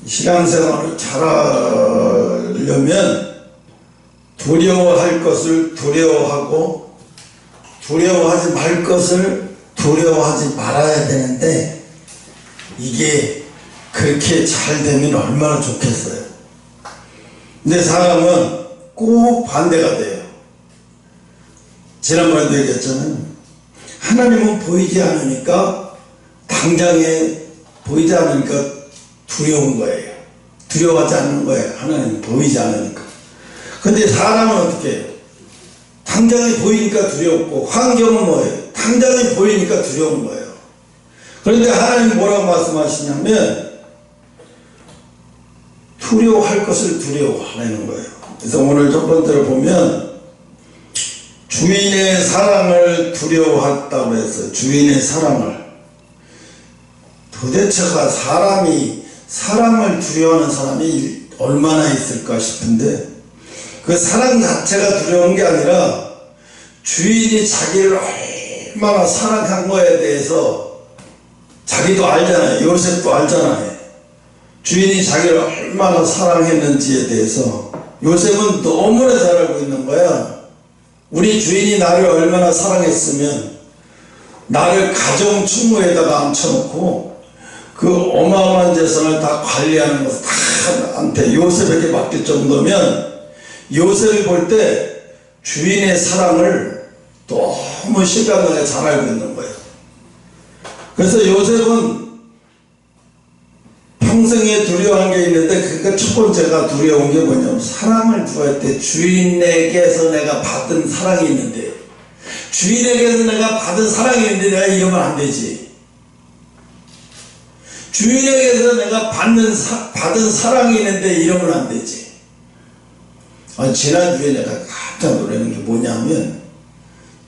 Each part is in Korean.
신앙생활을 잘하려면 두려워할 것을 두려워하고 두려워하지 말 것을 두려워하지 말아야 되는데, 이게 그렇게 잘 되면 얼마나 좋겠어요. 근데 사람은 꼭 반대가 돼요. 지난번에도 얘기했잖아요. 하나님은 보이지 않으니까, 당장에 보이지 않으니까 두려운 거예요. 두려워하지 않는 거예요. 하나님은 보이지 않으니까. 근데 사람은 어떻게 해요? 당장에 보이니까 두렵고, 환경은 뭐예요? 당장에 보이니까 두려운 거예요. 그런데 하나님 뭐라고 말씀하시냐면, 두려워할 것을 두려워하라는 거예요. 그래서 오늘 첫 번째로 보면, 주인의 사랑을 두려워했다고 했어요. 주인의 사랑을. 도대체가 사람을 두려워하는 사람이 얼마나 있을까 싶은데, 그 사랑 자체가 두려운 게 아니라 주인이 자기를 얼마나 사랑한 거에 대해서 자기도 알잖아요. 요셉도 알잖아요. 주인이 자기를 얼마나 사랑했는지에 대해서 요셉은 너무나 잘 알고 있는 거야. 우리 주인이 나를 얼마나 사랑했으면 나를 가정 충무에다가 앉혀놓고 그 어마어마한 재산을 다 관리하는 것을 다 나한테 요셉에게 맡길 정도면, 요셉이 볼 때 주인의 사랑을 너무 실감나게 잘 알고 있는 거예요. 그래서 요셉은 평생에 두려워한 게 있는데, 그러니까 첫 번째가 두려운 게 뭐냐면, 사랑을 구할 때 주인에게서 내가 받은 사랑이 있는데, 주인에게서 내가 받은 사랑이 있는데 내가 이러면 안 되지. 주인에게서 내가 받은 사랑이 있는데 이러면 안 되지. 지난주에 내가 깜짝 놀라는 게 뭐냐면,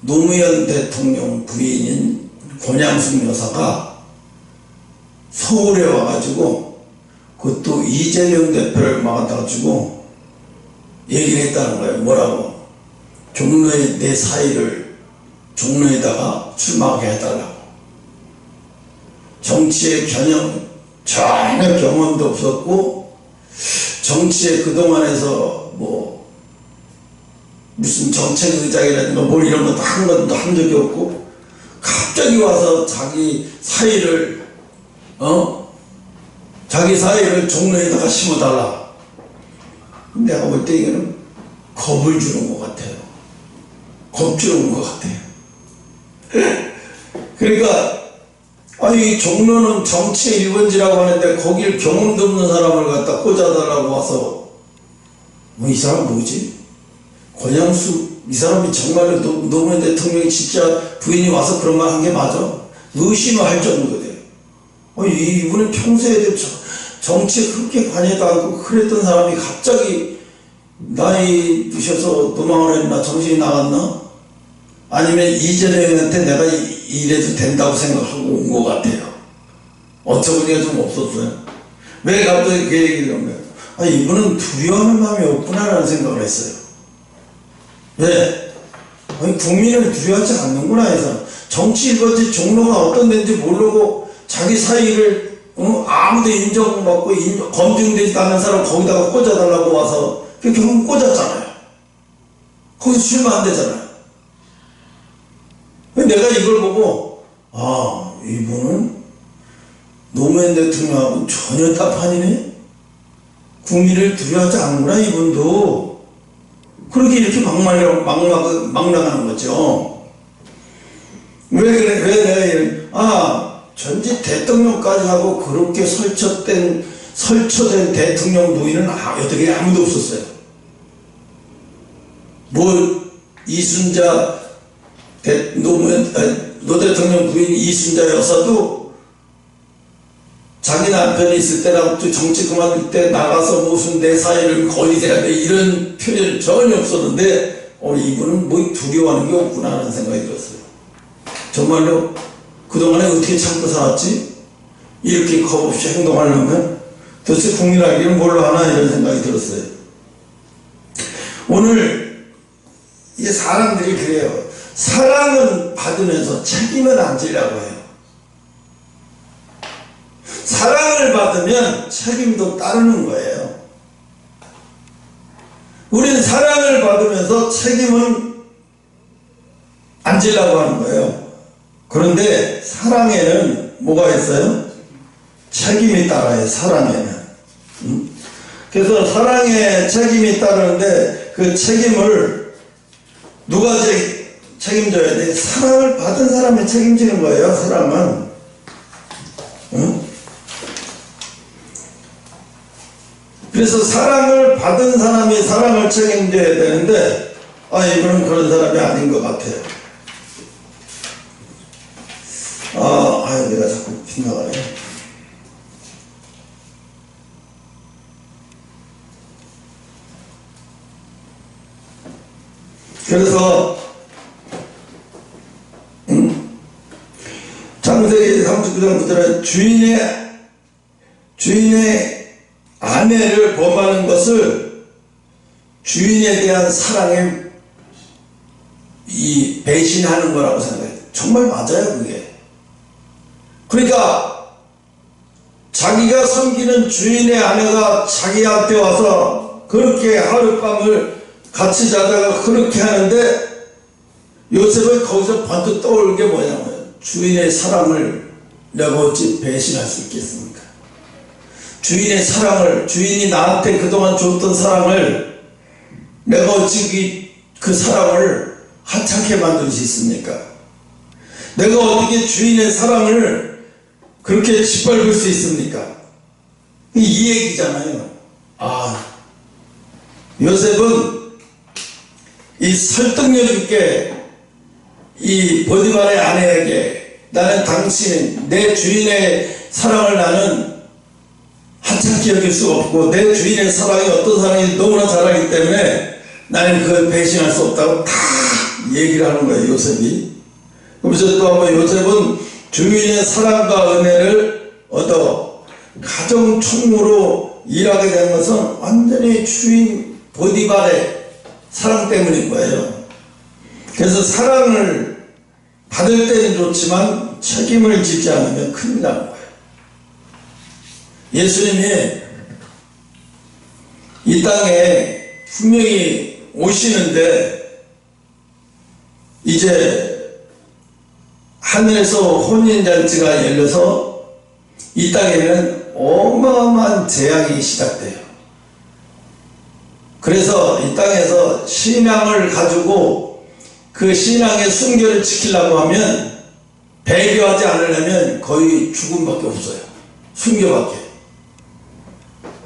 노무현 대통령 부인인 권양숙 여사가 서울에 와가지고, 그것도 이재명 대표를 막아가지고 얘기를 했다는 거예요. 뭐라고? 종로에 내 사위를 종로에다가 출마하게 해달라고. 정치에 전혀 경험도 없었고, 정치에 그동안에서 무슨 정책의장이라든가 뭘 이런 것도 한 번도 한 적이 없고, 갑자기 와서 자기 사위를 종로에다가 심어달라. 내가 볼 때 이거는 겁을 주는 것 같아요. 겁 주는 것 같아요. 그러니까 이 종로는 정치의 1번지라고 하는데, 거길 경험도 없는 사람을 갖다 꽂아달라고 와서, 이 사람 뭐지? 권양숙, 이 사람이 정말로 노무현 대통령이 진짜 부인이 와서 그런 말 한 게 맞아? 의심을 할 정도 돼요. 이분은 평소에 정치에 그렇게 관여도 않고 그랬던 사람이 갑자기 나이 드셔서 도망을 했나? 정신이 나갔나? 아니면 이재명한테 내가 이래도 된다고 생각하고 온 것 같아요. 어처구니가 좀 없었어요. 왜 갑자기 그 얘기를 한 거예요? 이분은 두려워하는 마음이 없구나라는 생각을 했어요. 왜? 국민을 두려워하지 않는구나 해서. 정치 1번지 종로가 어떤 데인지 모르고 자기 사위를 아무도 인정받고 검증되지 않는 사람 거기다가 꽂아달라고 와서 결국 꽂았잖아요. 거기서 출마 안 되잖아요. 내가 이걸 보고, 이분은 노무현 대통령하고 전혀 딴판이네? 국민을 두려워하지 않는구나, 이분도. 그렇게 이렇게 막나가는 거죠. 왜 내가 전직 대통령까지 하고 그렇게 설쳐된 대통령 부인은 어떻게 아무도 없었어요. 이순자 노 대통령 부인 이순자 여사도 자기 남편이 있을 때랑 또 정치 그만둘 때 나가서 무슨 내 사위를 거의 돼야 돼 이런 표현이 전혀 없었는데, 이분은 두려워하는 게 없구나 하는 생각이 들었어요. 정말로 그동안에 어떻게 참고 살았지? 이렇게 겁없이 행동하려면 도대체 국민에게는 뭘로 하나 이런 생각이 들었어요. 오늘 이 사람들이 그래요. 사랑은 받으면서 책임은 안 지려고 해요. 사랑을 받으면 책임도 따르는 거예요. 우리는 사랑을 받으면서 책임은 안 지려고 하는 거예요. 그런데 사랑에는 뭐가 있어요? 책임이 따라요. 사랑에는. 그래서 사랑에 책임이 따르는데 그 책임을 누가 책임져야 돼? 사랑을 받은 사람이 책임지는 거예요. 사랑은. 그래서 사랑을 받은 사람이 사랑을 책임져야 되는데 이분은 그런 사람이 아닌 것 같아요. 내가 자꾸 빗나가네. 그래서 창세기 39장 9절에 주인의 아내를 범하는 것을 주인에 대한 사랑에 배신하는 거라고 생각해요. 정말 맞아요, 그게. 그러니까 자기가 섬기는 주인의 아내가 자기한테 와서 그렇게 하룻밤을 같이 자다가 그렇게 하는데 요셉은 거기서 번뜩 떠오르는 게 뭐냐면 주인의 사랑을 내가 어찌 배신할 수 있겠습니까? 주인의 사랑을, 주인이 나한테 그동안 줬던 사랑을 내가 어찌 그 사랑을 하찮게 만들 수 있습니까? 내가 어떻게 주인의 사랑을 그렇게 짓밟을 수 있습니까? 이 얘기잖아요. 요셉은 이 설득력 있게 이 보디발의 아내에게 나는 당신, 내 주인의 사랑을 나는 하찮게 여길 수가 없고 내 주인의 사랑이 어떤 사랑인지 너무나 잘 알기 때문에 나는 그걸 배신할 수 없다고 다 얘기를 하는 거예요, 요셉이. 그러면서 또 한번 요셉은 주인의 사랑과 은혜를 얻어 가정 총무로 일하게 된 것은 완전히 주인 보디발의 사랑 때문인 거예요. 그래서 사랑을 받을 때는 좋지만 책임을 지지 않으면 큰일 나는 거예요. 예수님이 이 땅에 분명히 오시는데 이제 하늘에서 혼인잔치가 열려서 이 땅에는 어마어마한 재앙이 시작돼요. 그래서 이 땅에서 신앙을 가지고 그 신앙의 순결을 지키려고 하면 배교하지 않으려면 거의 죽음밖에 없어요. 순교밖에.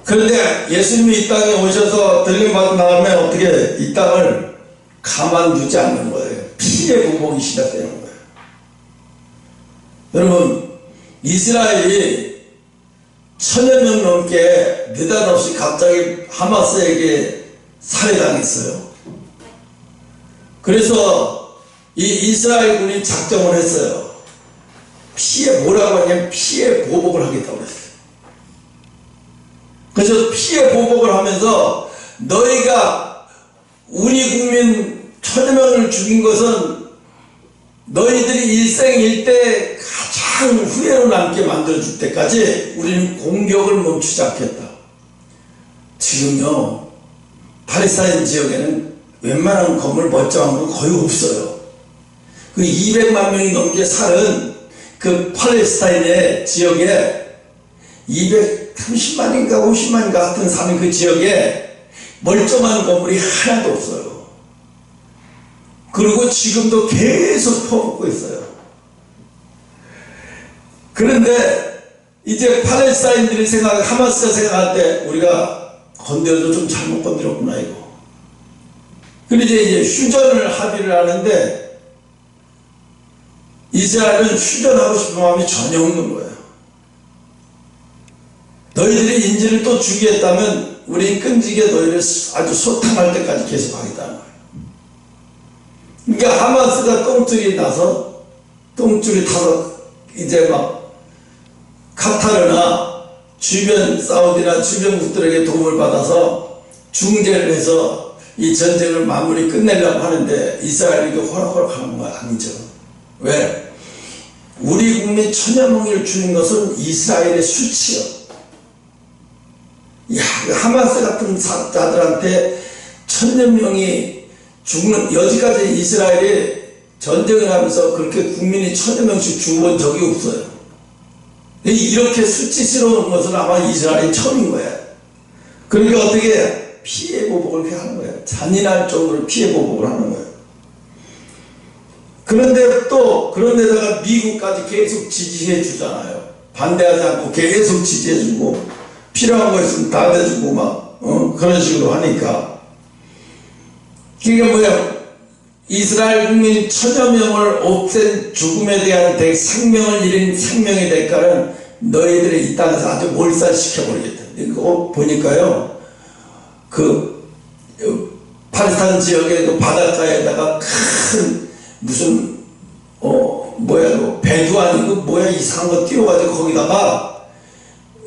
그런데 예수님이 이 땅에 오셔서 들림받은 다음에 어떻게 이 땅을 가만두지 않는 거예요. 피해 보복이 시작되는 거예요. 여러분, 이스라엘이 1000여 명 넘게 느닷없이 갑자기 하마스에게 살해당했어요. 그래서 이 이스라엘 군이 작정을 했어요. 뭐라고 하냐면 피해 보복을 하겠다고 했어요. 그래서 피해 보복을 하면서 너희가 우리 국민 1000여 명을 죽인 것은 너희들이 일생일대 가장 후회로 남게 만들어줄 때까지 우리는 공격을 멈추지 않겠다. 지금요, 팔레스타인 지역에는 웬만한 건물 멀쩡한 건 거의 없어요. 그 200만 명이 넘게 사는 그 팔레스타인의 지역에 230만인가 50만인가 같은 사는 그 지역에 멀쩡한 건물이 하나도 없어요. 그리고 지금도 계속 퍼붓고 있어요. 그런데 이제 팔레스타인들이 하마스가 생각할 때 우리가 건드려도 좀 잘못 건드렸구나 이거. 그런데 이제 휴전을 합의를 하는데 이스라엘은 휴전하고 싶은 마음이 전혀 없는 거예요. 너희들이 인질을 또 주겠다면 우리 끈질게 너희를 아주 소탕할 때까지 계속 하겠다는 거예요. 그러니까 하마스가 똥줄이 나서 똥줄이 타서 이제 막 카타르나 주변 사우디나 주변국들에게 도움을 받아서 중재를 해서 이 전쟁을 마무리 끝내려고 하는데 이스라엘이 이거 호락호락하는 거 아니죠. 왜? 우리 국민 1000여 명을 죽인 것은 이스라엘의 수치요. 그 하마스 같은 자들한테 1000명이 죽는, 여지까지 이스라엘이 전쟁을 하면서 그렇게 국민이 1000명씩 죽어본 적이 없어요. 이렇게 수치스러운 것은 아마 이스라엘이 처음인 거야. 그러니까 어떻게 피해 보복을 하는 거야. 잔인할 정도로 피해 보복을 하는 거야. 그런데 또 그런데다가 미국까지 계속 지지해 주잖아요. 반대하지 않고 계속 지지해 주고 필요한 거 있으면 다 대주고 막 그런 식으로 하니까, 그게 뭐야, 이스라엘 국민 1000여 명을 없앤 죽음에 대한 생명을 잃은 생명의 대가는 너희들의 이 땅에서 아주 몰살시켜버리겠다. 그거 보니까요, 그 팔레스타인 지역의 그 바닷가에다가 큰 무슨 뭐야, 배도 아니고 뭐야 이상한 거 띄워가지고 거기다가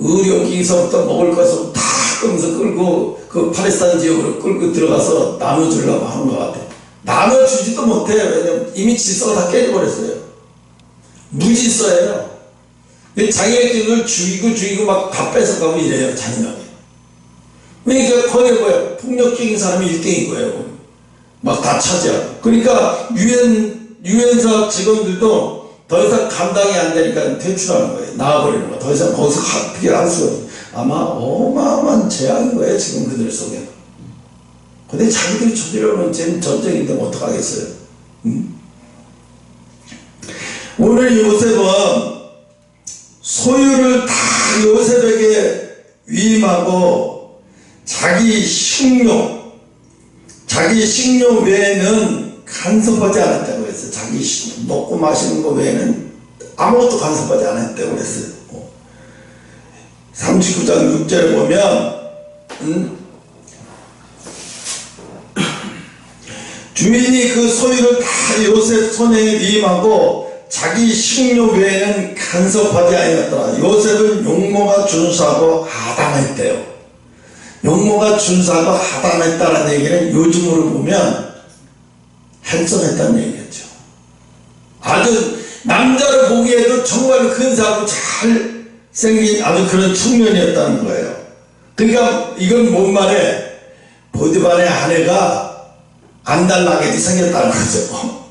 의료기서부터 먹을 것을 다 끄면서 끌고 그 팔레스타인 지역으로 끌고 들어가서 나눠주려고 하는 것 같아. 나눠주지도 못해. 왜냐면 이미 질서가 다 깨져버렸어요. 무질서예요. 자기네들을 죽이고 막 다 뺏어가고 이래요. 잔인하게. 그러니까 거기 뭐야, 폭력적인 사람이 1등인 거예요. 막 다 차지하고. 그러니까 유엔사 직원들도 더 이상 감당이 안 되니까 퇴출하는 거예요. 나와버리는 거예요. 더 이상 거기서 합의할 수가 없어요. 아마 어마어마한 재앙인 거예요. 지금 그들 속에. 근데 자기들이 저지르면 지금 전쟁인데 어떡하겠어요. 오늘 요셉은 소유를 다 요셉에게 위임하고 자기 식용 외에는 간섭하지 않았다고 했어요. 자기 먹고 마시는 거 외에는 아무것도 간섭하지 않았다고 했어요. 39장 6절에 보면 주인이 그 소유를 다 요셉 손에 위임하고 자기 식료 외에는 간섭하지 아니었더라. 요셉은 용모가 준수하고 하담했대요. 용모가 준수하고 하담했다는 얘기는 요즘으로 보면 핸섬했다는 얘기겠죠. 아주 남자를 보기에도 정말 근사하고 잘 생긴 아주 그런 청년이었다는 거예요. 그러니까 이건 뭔 말에 보디발의 아내가 안달나게 생겼다는 거죠.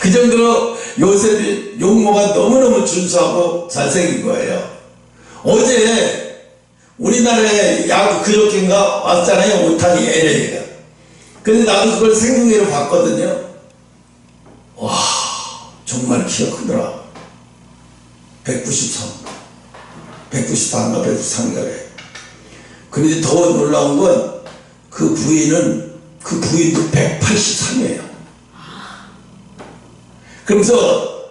그 정도로 요셉이 용모가 너무너무 준수하고 잘생긴 거예요. 어제 우리나라에 야구 그저께인가 왔잖아요. 오타니 LA가. 근데 나도 그걸 생중계로 봤거든요. 와, 정말 키가 크더라. 194인가 193인가 그래. 그런데 더 놀라운 건 그 부인도 183이에요. 그러면서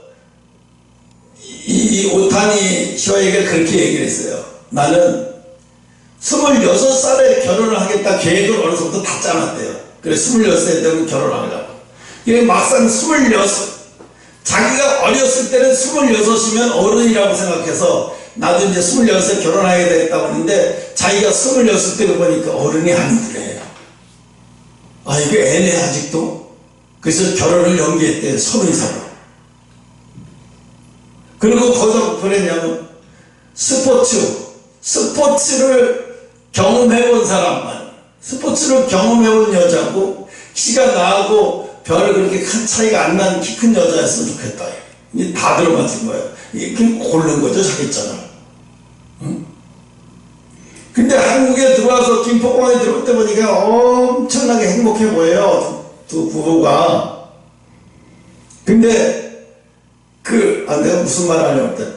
이 오타니 쇼에게 그렇게 얘기를 했어요. 나는 26살에 결혼을 하겠다 계획을 어느 정도 다 짜놨대요. 그래 26살 되면 결혼하려고. 이게 막상 26, 자기가 어렸을 때는 26이면 어른이라고 생각해서 나도 이제 26에 결혼하게 되겠다고 하는데 자기가 26 때를 보니까 어른이 아니더래요. 아, 이게 애네 아직도? 그래서 결혼을 연기했대요. 30살로. 그리고 거기서 보냈냐면 스포츠를 경험해본 사람만, 스포츠를 경험해본 여자고 키가 나하고 별 그렇게 큰 차이가 안 나는 키 큰 여자였으면 좋겠다. 이게 다 들어맞은 거예요. 이게 고른 거죠, 자기처럼. 응? 근데 한국에 들어와서 김포공항에 들어올 때 보니까 엄청나게 행복해 보여요. 두 부부가. 근데 내가 무슨 말 하려고 했대.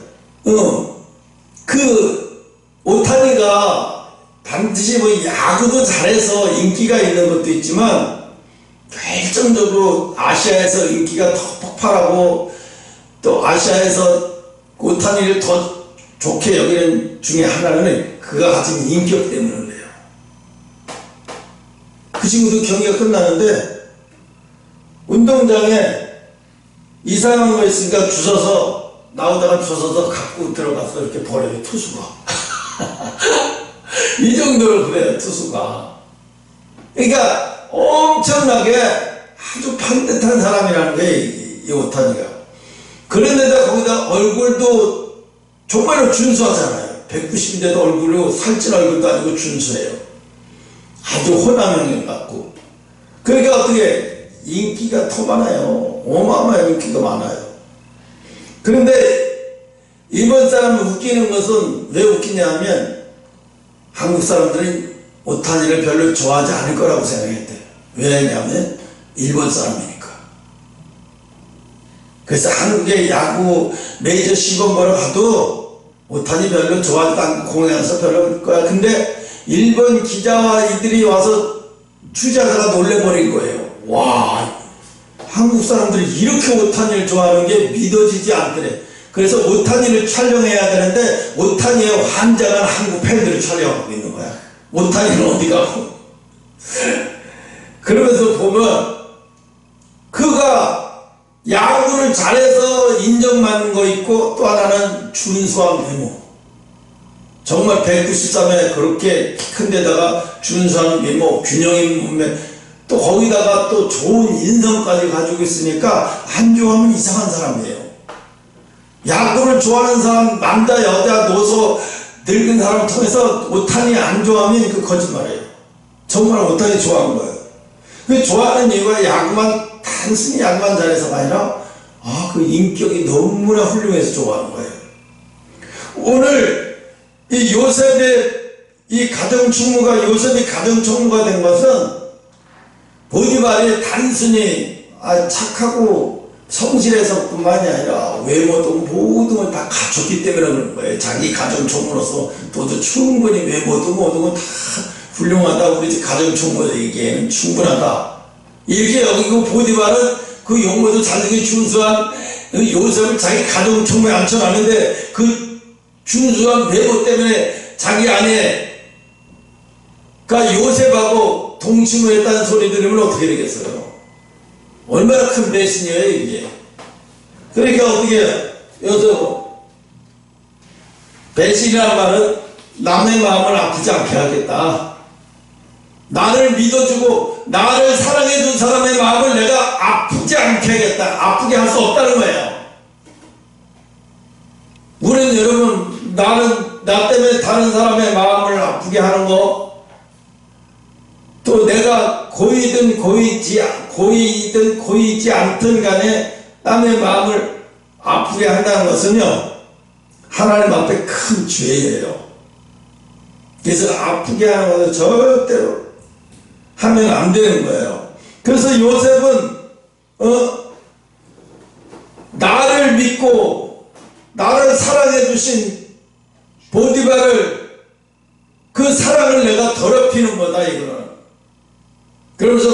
오타니가 반드시 뭐 야구도 잘해서 인기가 있는 것도 있지만 결정적으로 아시아에서 인기가 더 폭발하고 또 아시아에서 오타니를 더 좋게 여기는 중에 하나는 그가 가진 인격 때문에 그래요. 그 친구도 경기가 끝나는데 운동장에 이상한 거 있으니까 주워서 나오다가 주워서 갖고 들어가서 이렇게 버려요. 투수가. 이 정도로 그래요. 투수가. 그러니까 엄청나게 아주 반듯한 사람이라는 거예요. 이 오타니가. 그런데다 거기다 얼굴도 정말로 준수하잖아요. 190인데도 얼굴로 살찐 얼굴도 아니고 준수해요. 아주 호남형을 갖고. 그러니까 어떻게 인기가 더 많아요. 어마어마한 인기가 많아요. 그런데 일본 사람이 웃기는 것은 왜 웃기냐면 한국 사람들은 오타니를 별로 좋아하지 않을 거라고 생각했대요. 왜냐하면 일본 사람이니까. 그래서 한국의 야구 메이저 시범 보러 가도 오타니 별로 좋아하지도 않고 공연에서 별로 거야. 근데 일본 기자와 이들이 와서 취재하다가 놀래버린 거예요. 와, 한국 사람들이 이렇게 오타니를 좋아하는 게 믿어지지 않더래. 그래서 오타니를 촬영해야 되는데 오타니의 환장한 한국 팬들을 촬영하고 있는 거야. 오타니는 어디 가고. 그러면서 보면 그가 야구를 잘해서 인정받는 거 있고 또 하나는 준수한 외모. 정말 193에 그렇게 키 큰 데다가 준수한 외모, 균형 있는 몸매, 또 거기다가 또 좋은 인성까지 가지고 있으니까 안 좋아하면 이상한 사람이에요. 야구를 좋아하는 사람, 남자, 여자, 노소, 늙은 사람을 통해서 오타니 안 좋아하면 그 거짓말이에요. 정말 오타니 좋아하는 거예요. 그 좋아하는 이유가 야구만, 단순히 야구만 잘해서가 아니라 그 인격이 너무나 훌륭해서 좋아하는 거예요. 오늘 이 요셉의 이 가정충무가, 요셉이 가정충무가 된 것은 보디발이 단순히 착하고 성실해서 뿐만이 아니라 외모도 모든 걸 다 갖췄기 때문에 그런 거예요. 자기 가정총무로서 또 충분히 외모도 모든 건 다 훌륭하다. 우리 집 가정총무에게는 충분하다. 이렇게 여기고 보디발은 그 용모도 자식이 준수한 요셉을 자기 가정총무에 앉혀놨는데 그 준수한 외모 때문에 자기 아내 그러니까 요셉하고 동침했다는 소리 들으면 어떻게 되겠어요? 얼마나 큰 배신이에요 이게. 그러니까 어떻게 여기서 배신이라는 말은 남의 마음을 아프지 않게 하겠다. 나를 믿어주고 나를 사랑해준 사람의 마음을 내가 아프지 않게 하겠다. 아프게 할 수 없다는 거예요. 우리는 여러분 나 때문에 다른 사람의 마음을 아프게 하는 거, 또 내가 고이든 고이지 않든 간에 남의 마음을 아프게 한다는 것은요 하나님 앞에 큰 죄예요. 그래서 아프게 하는 것은 절대로 하면 안 되는 거예요. 그래서 요셉은 나를 믿고 나를 사랑해 주신 보디발을, 그 사랑을 내가 더럽히는 거다 이거는. 그러면서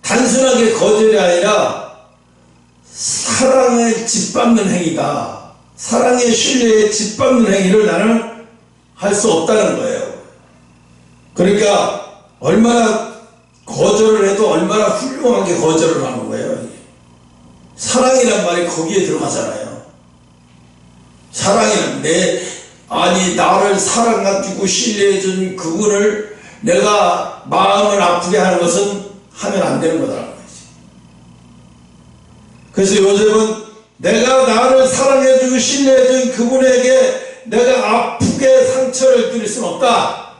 단순하게 거절이 아니라 사랑에 짓밟는 행위다. 사랑의 신뢰에 짓밟는 행위를 나는 할 수 없다는 거예요. 그러니까 얼마나 거절을 해도 얼마나 훌륭하게 거절을 하는 거예요. 사랑이란 말이 거기에 들어가잖아요. 사랑이란 나를 사랑가지고 신뢰해준 그분을 내가 마음을 아프게 하는 것은 하면 안 되는 거다라는 거지. 그래서 요셉은 내가 나를 사랑해주고 신뢰해준 그분에게 내가 아프게 상처를 드릴 수는 없다.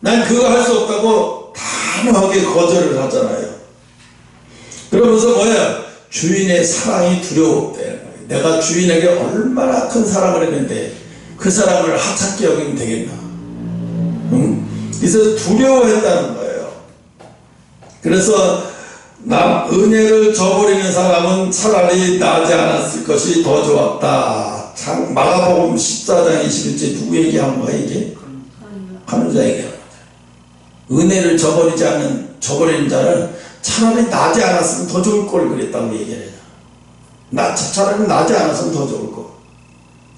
난 그거 할 수 없다고 단호하게 거절을 하잖아요. 그러면서 뭐야? 주인의 사랑이 두려웠대. 내가 주인에게 얼마나 큰 사랑을 했는데 그 사랑을 하찮게 여기면 되겠나? 그래서 두려워했다는 거예요. 그래서 은혜를 저버리는 사람은 차라리 나지 않았을 것이 더 좋았다. 참 마가복음 14장 21절 누구 얘기한 거야 이게? 간호자 얘기한 거야. 은혜를 저버리는 자는 차라리 나지 않았으면 더 좋을 걸 그랬다고 얘기를 해요. 차라리 나지 않았으면 더 좋을 거.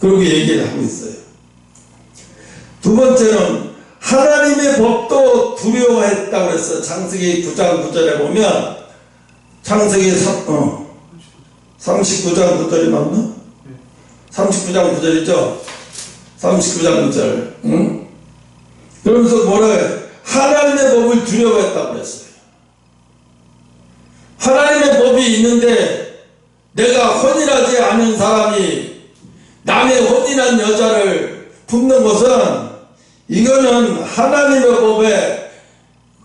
그렇게 얘기를 하고 있어요. 두 번째는 하나님의 법도 두려워했다고 그랬어요. 창세기 9장 9절에 보면, 창세기 39장 9절이 맞나? 39장 9절이죠? 39장 9절. 응? 그러면서 뭐라 해요? 하나님의 법을 두려워했다고 그랬어요. 하나님의 법이 있는데 내가 혼인하지 않은 사람이 남의 혼인한 여자를 품는 것은, 이거는 하나님의 법에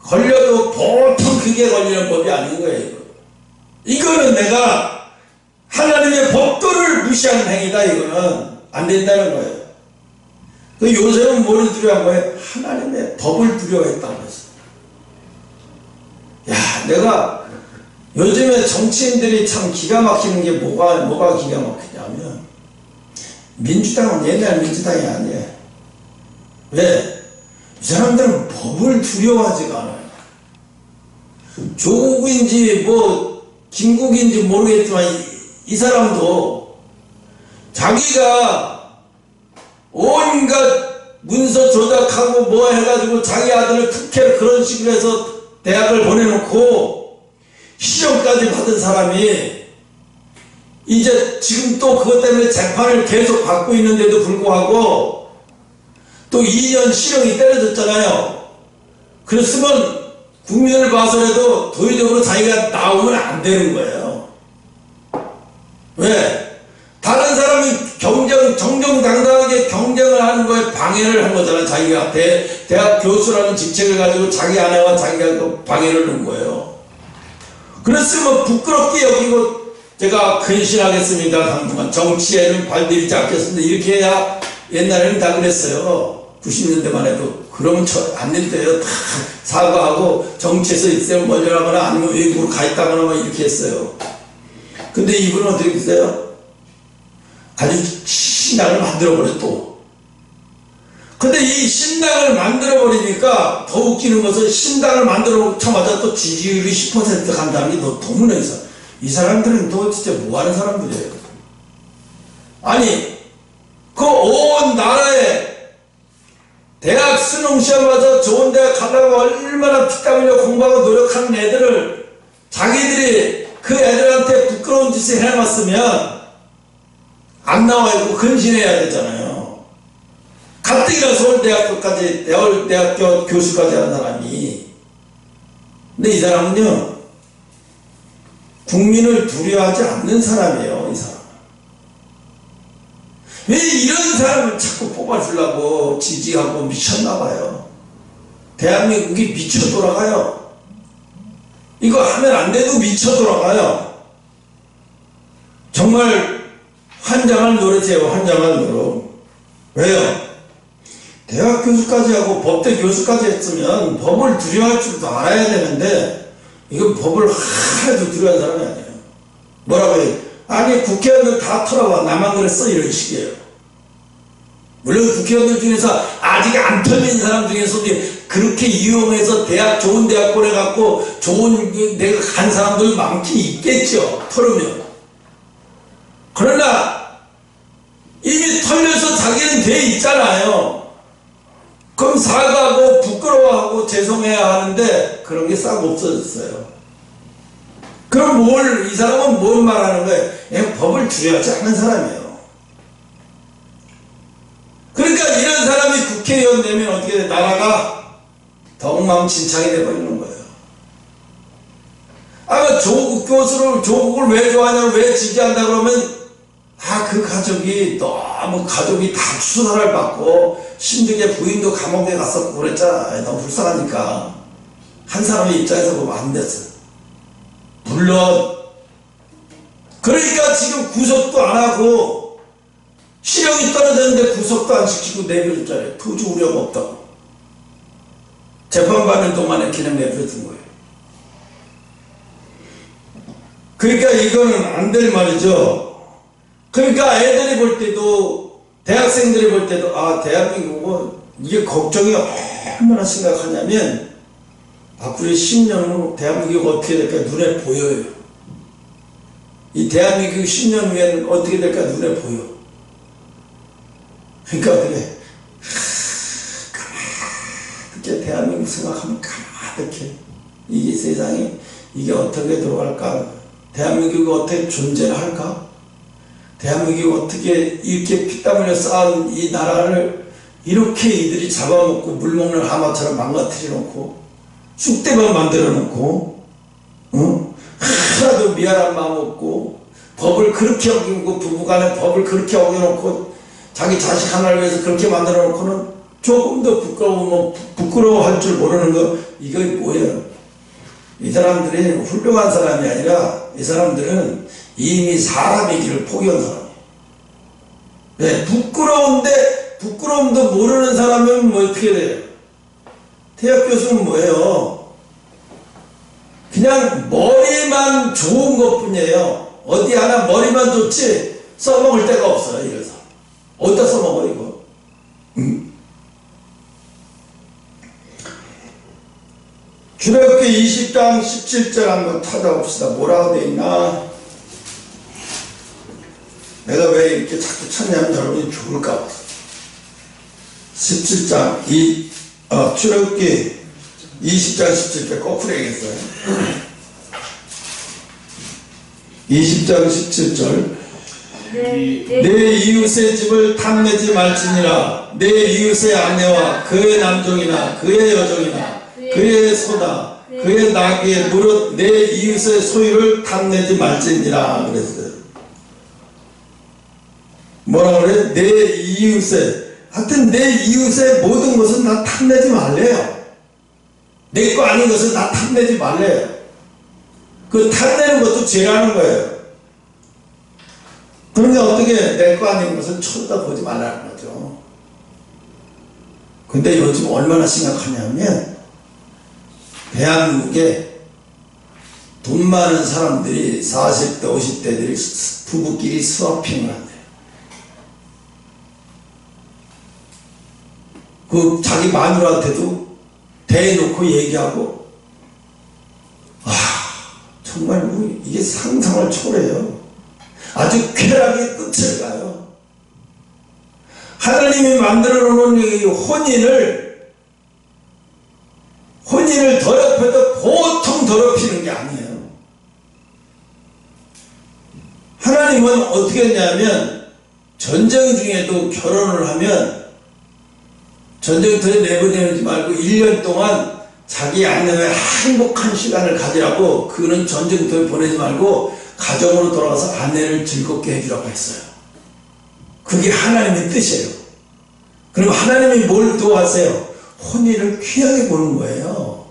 걸려도 보통 그게 걸리는 법이 아닌 거예요. 이거는 내가 하나님의 법도를 무시하는 행위다. 이거는 안 된다는 거예요. 그 요셉은 뭐를 두려워한 거예요? 하나님의 법을 두려워했다고 했어요. 야, 내가 요즘에 정치인들이 참 기가 막히는 게 뭐가 기가 막히냐면, 민주당은 옛날 민주당이 아니에요. 왜? 이 사람들은 법을 두려워하지가 않아요. 조국인지 김국인지 모르겠지만 이 사람도 자기가 온갖 문서 조작하고 뭐 해가지고 자기 아들을 특혜를 그런 식으로 해서 대학을 보내놓고 시험까지 받은 사람이 이제 지금 또 그것 때문에 재판을 계속 받고 있는데도 불구하고 또 2년 실형이 때려졌잖아요. 그랬으면 국민을 봐서라도 도의적으로 자기가 나오면 안 되는 거예요. 왜? 다른 사람이 정정당당하게 경쟁을 하는 거에 방해를 한 거잖아요. 자기가 대학 교수라는 직책을 가지고 자기 아내와 자기가 방해를 넣은 거예요. 그랬으면 부끄럽게 여기고 제가 근신하겠습니다. 당분간 정치에는 발디디지 않겠습니다. 이렇게 해야 옛날에는 다 그랬어요. 90년대만 해도. 그러면 안 된대요. 다 사과하고 정치에서 있으면 멀쩡하거나 아니면 외국으로 가 있다거나 막 이렇게 했어요. 근데 이분은 어떻게 했어요? 아주 신당을 만들어버려 또. 근데 이 신당을 만들어버리니까 더 웃기는 것은 신당을 만들어놓자마자 또 지지율이 10% 간다는 게 너무나 이상. 이 사람들은 또 진짜 뭐하는 사람들이에요. 아니 그 온 나라에 대학 수능 시험 봐서 좋은 대학 가려고 얼마나 피땀 흘려 공부하고 노력하는 애들을 자기들이 그 애들한테 부끄러운 짓을 해놨으면 안 나와야 되고 근신해야 되잖아요. 가뜩이나 서울대학교 교수까지 한 사람이. 근데 이 사람은요 국민을 두려워하지 않는 사람이에요. 이 사람. 왜 이런 사람을 자꾸 뽑아주려고 지지하고 미쳤나봐요. 대한민국이 미쳐 돌아가요. 이거 하면 안 돼도 미쳐 돌아가요. 정말 환장할 노릇이에요. 환장할 노릇. 왜요? 대학 교수까지 하고 법대 교수까지 했으면 법을 두려워할 줄도 알아야 되는데 이건 법을 하나도 두려워하는 사람이 아니에요. 뭐라고 해요? 아니 국회의원들 다 털어봐. 나만 그랬어. 이런 식이에요. 물론 국회의원들 중에서 아직 안 털린 사람 중에서도 그렇게 이용해서 좋은 대학 보내갖고 좋은 내가 간 사람들 많긴 있겠죠. 털으면. 그러나 이미 털려서 자기는 돼 있잖아요. 그럼 사과하고 부끄러워하고 죄송해야 하는데 그런 게 싹 없어졌어요. 그럼 이 사람은 뭘 말하는 거예요? 그냥 법을 두려워하지 않는 사람이에요. 그러니까 이런 사람이 국회의원 되면 어떻게 돼? 나라가 엉망진창이 돼버리는 거예요. 조국을 왜 좋아하냐고 왜 지지한다 그러면 그 가족이 다 수사를 받고 심지어 부인도 감옥에 갔었고 그랬잖아. 너무 불쌍하니까. 한 사람의 입장에서 보면 안 됐어. 물론 그러니까 지금 구속도 안 하고 실형이 떨어졌는데 구속도 안 시키고 내버렸잖아요. 도저히 우려가 없다고. 재판받는 동안에 그냥 내버려둔 거예요. 그러니까 이거는 안 될 말이죠. 그러니까 애들이 볼 때도 대학생들이 볼 때도 대한민국은 이게 걱정이 얼마나 심각하냐면 앞으로 10년 후 대한민국이 어떻게 될까 눈에 보여요. 이 대한민국 10년 후에는 어떻게 될까 눈에 보여. 그러니까 어떻게 가만히 대한민국 생각하면 가만히 이게 세상이 이게 어떻게 돌아갈까. 대한민국이 어떻게 존재를 할까. 대한민국이 어떻게 이렇게 피땀 흘려 쌓은 이 나라를 이렇게 이들이 잡아먹고 물먹는 하마처럼 망가뜨려 놓고 쑥대만 만들어 놓고 하나도 미안한 마음 없고 법을 그렇게 어기고 부부간에 법을 그렇게 어겨놓고 자기 자식 하나를 위해서 그렇게 만들어 놓고는 조금 더 부끄러우면 부끄러워할 줄 모르는 거, 이거 뭐예요? 이 사람들이 훌륭한 사람이 아니라 이 사람들은 이미 사람의 길을 포기한 사람이에요. 네, 부끄러움도 모르는 사람은 뭐 어떻게 돼요? 대학 교수는 뭐예요? 그냥 머리만 좋은 것 뿐이에요. 어디 하나 머리만 좋지 써먹을 데가 없어요. 이래서 어디다 써먹어 이거? 출애굽기 20장 17절 한번 찾아봅시다. 뭐라고 되어 있나? 내가 왜 이렇게 자꾸 찾냐면 여러분이 죽을까 봐. 17장 출애굽기 20장 17절 거꾸로 얘기했어요. 20장 17절 내 이웃의 집을 탐내지 말지니라. 내 이웃의 아내와 그의 남종이나 그의 여종이나 그의 소나 그의 나귀의 무릇 내 이웃의 소유를 탐내지 말지니라 그랬어요. 뭐라 그래? 내 이웃의, 하여튼 내 이웃의 모든 것은 다 탐내지 말래요. 내 거 아닌 것은 다 탐내지 말래요. 그 탐내는 것도 죄라는 거예요. 그러니까 어떻게 내 거 아닌 것은 쳐다보지 말라는 거죠. 근데 요즘 얼마나 심각하냐면 대한민국에 돈 많은 사람들이 40대 50대들이 부부끼리 스와핑을 한대요. 그 자기 마누라한테도 대놓고 얘기하고, 정말 뭐 이게 상상을 초래해요. 아주 쾌락의 끝을 가요. 하나님이 만들어 놓은 이 혼인을 더럽혀도 보통 더럽히는 게 아니에요. 하나님은 어떻게 했냐면 전쟁 중에도 결혼을 하면 전쟁터에 내보내지 말고 1년 동안 자기 아내와 행복한 시간을 가지라고, 그는 전쟁터에 보내지 말고 가정으로 돌아가서 아내를 즐겁게 해주라고 했어요. 그게 하나님의 뜻이에요. 그럼 하나님이 뭘 도와세요? 혼인을 귀하게 보는 거예요.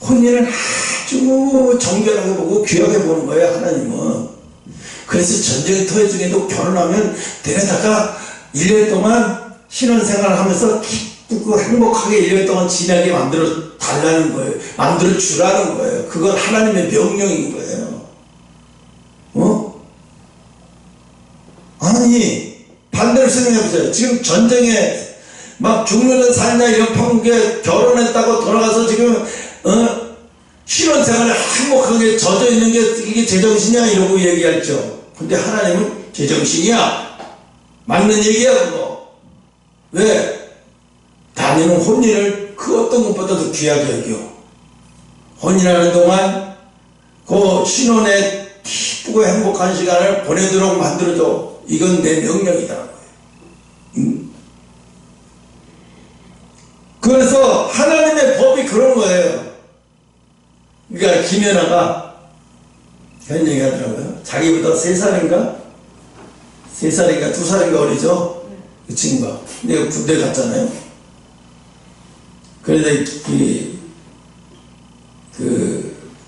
혼인을 아주 정결하게 보고 귀하게 보는 거예요, 하나님은. 그래서 전쟁터 중에도 결혼하면 데려다가 1년 동안 신혼생활을 하면서 기쁘고 행복하게 1년 동안 지내게 만들어 달라는 거예요. 만들어 주라는 거예요. 그건 하나님의 명령인 거예요. 아니, 반대로 생각해보세요. 지금 전쟁에 막 죽느냐 사느냐 이런 판국에 결혼했다고 돌아가서 지금 신혼생활에 행복하게 젖어 있는 게 이게 제정신이야 이러고 얘기했죠. 근데 하나님은 제정신이야. 맞는 얘기야 그거. 왜? 다니는 혼인을 그 어떤 것보다도 귀하게 여겨. 혼인하는 동안 그 신혼에 기쁘고 행복한 시간을 보내도록 만들어줘. 이건 내 명령이다. 그래서 하나님의 법이 그런 거예요. 그러니까 김연아가 그런 얘기 하더라고요. 자기보다 3살인가 2살인가 어리죠? 그 친구가. 근데 군대 갔잖아요. 그런데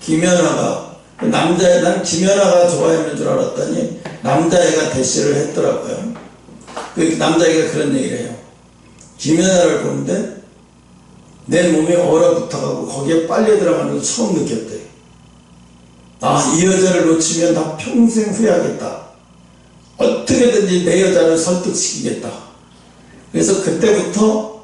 김연아가 난 김연아가 좋아하는 줄 알았더니 남자애가 대시를 했더라고요. 그 남자애가 그런 얘기를 해요. 김연아를 보는데 내 몸에 얼어붙어가고 거기에 빨려 들어가는 걸 처음 느꼈대. 이 여자를 놓치면 나 평생 후회하겠다. 어떻게든지 내 여자를 설득시키겠다. 그래서 그때부터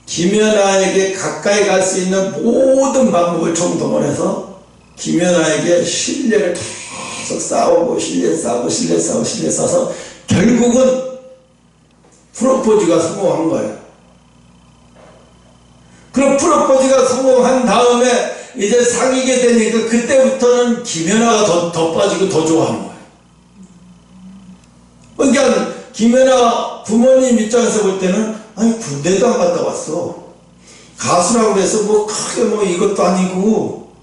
김연아에게 가까이 갈 수 있는 모든 방법을 총동원해서 김연아에게 신뢰를 계속 쌓고 신뢰 쌓아서 결국은 프로포즈가 성공한 거예요. 그럼 프로포즈가 성공한 다음에 이제 사귀게 되니까 그때부터는 김연아가 더 빠지고 더 좋아하는 거예요. 그러니까 김연아 부모님 입장에서 볼 때는 아니 군대도 안 갔다 왔어. 가수라고 해서 뭐 크게 뭐 이것도 아니고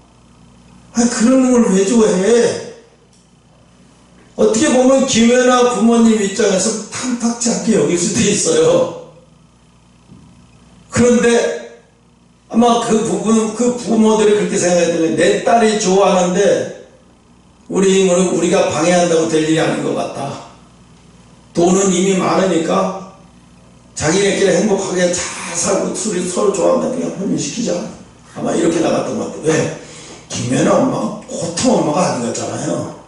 아니 그런 걸 왜 좋아해? 어떻게 보면 김연아 부모님 입장에서 탐탁치 않게 여길 수도 있어요. 그런데 아마 그 부분, 그 부모들이 그렇게 생각했더니 내 딸이 좋아하는데 우리가 방해한다고 될 일이 아닌 것 같다. 돈은 이미 많으니까 자기네끼리 행복하게 잘 살고 서로 좋아한다니까 그냥 혼인시키자. 아마 이렇게 나갔던 것 같아요. 왜? 김연아 엄마 보통 엄마가 아니었잖아요.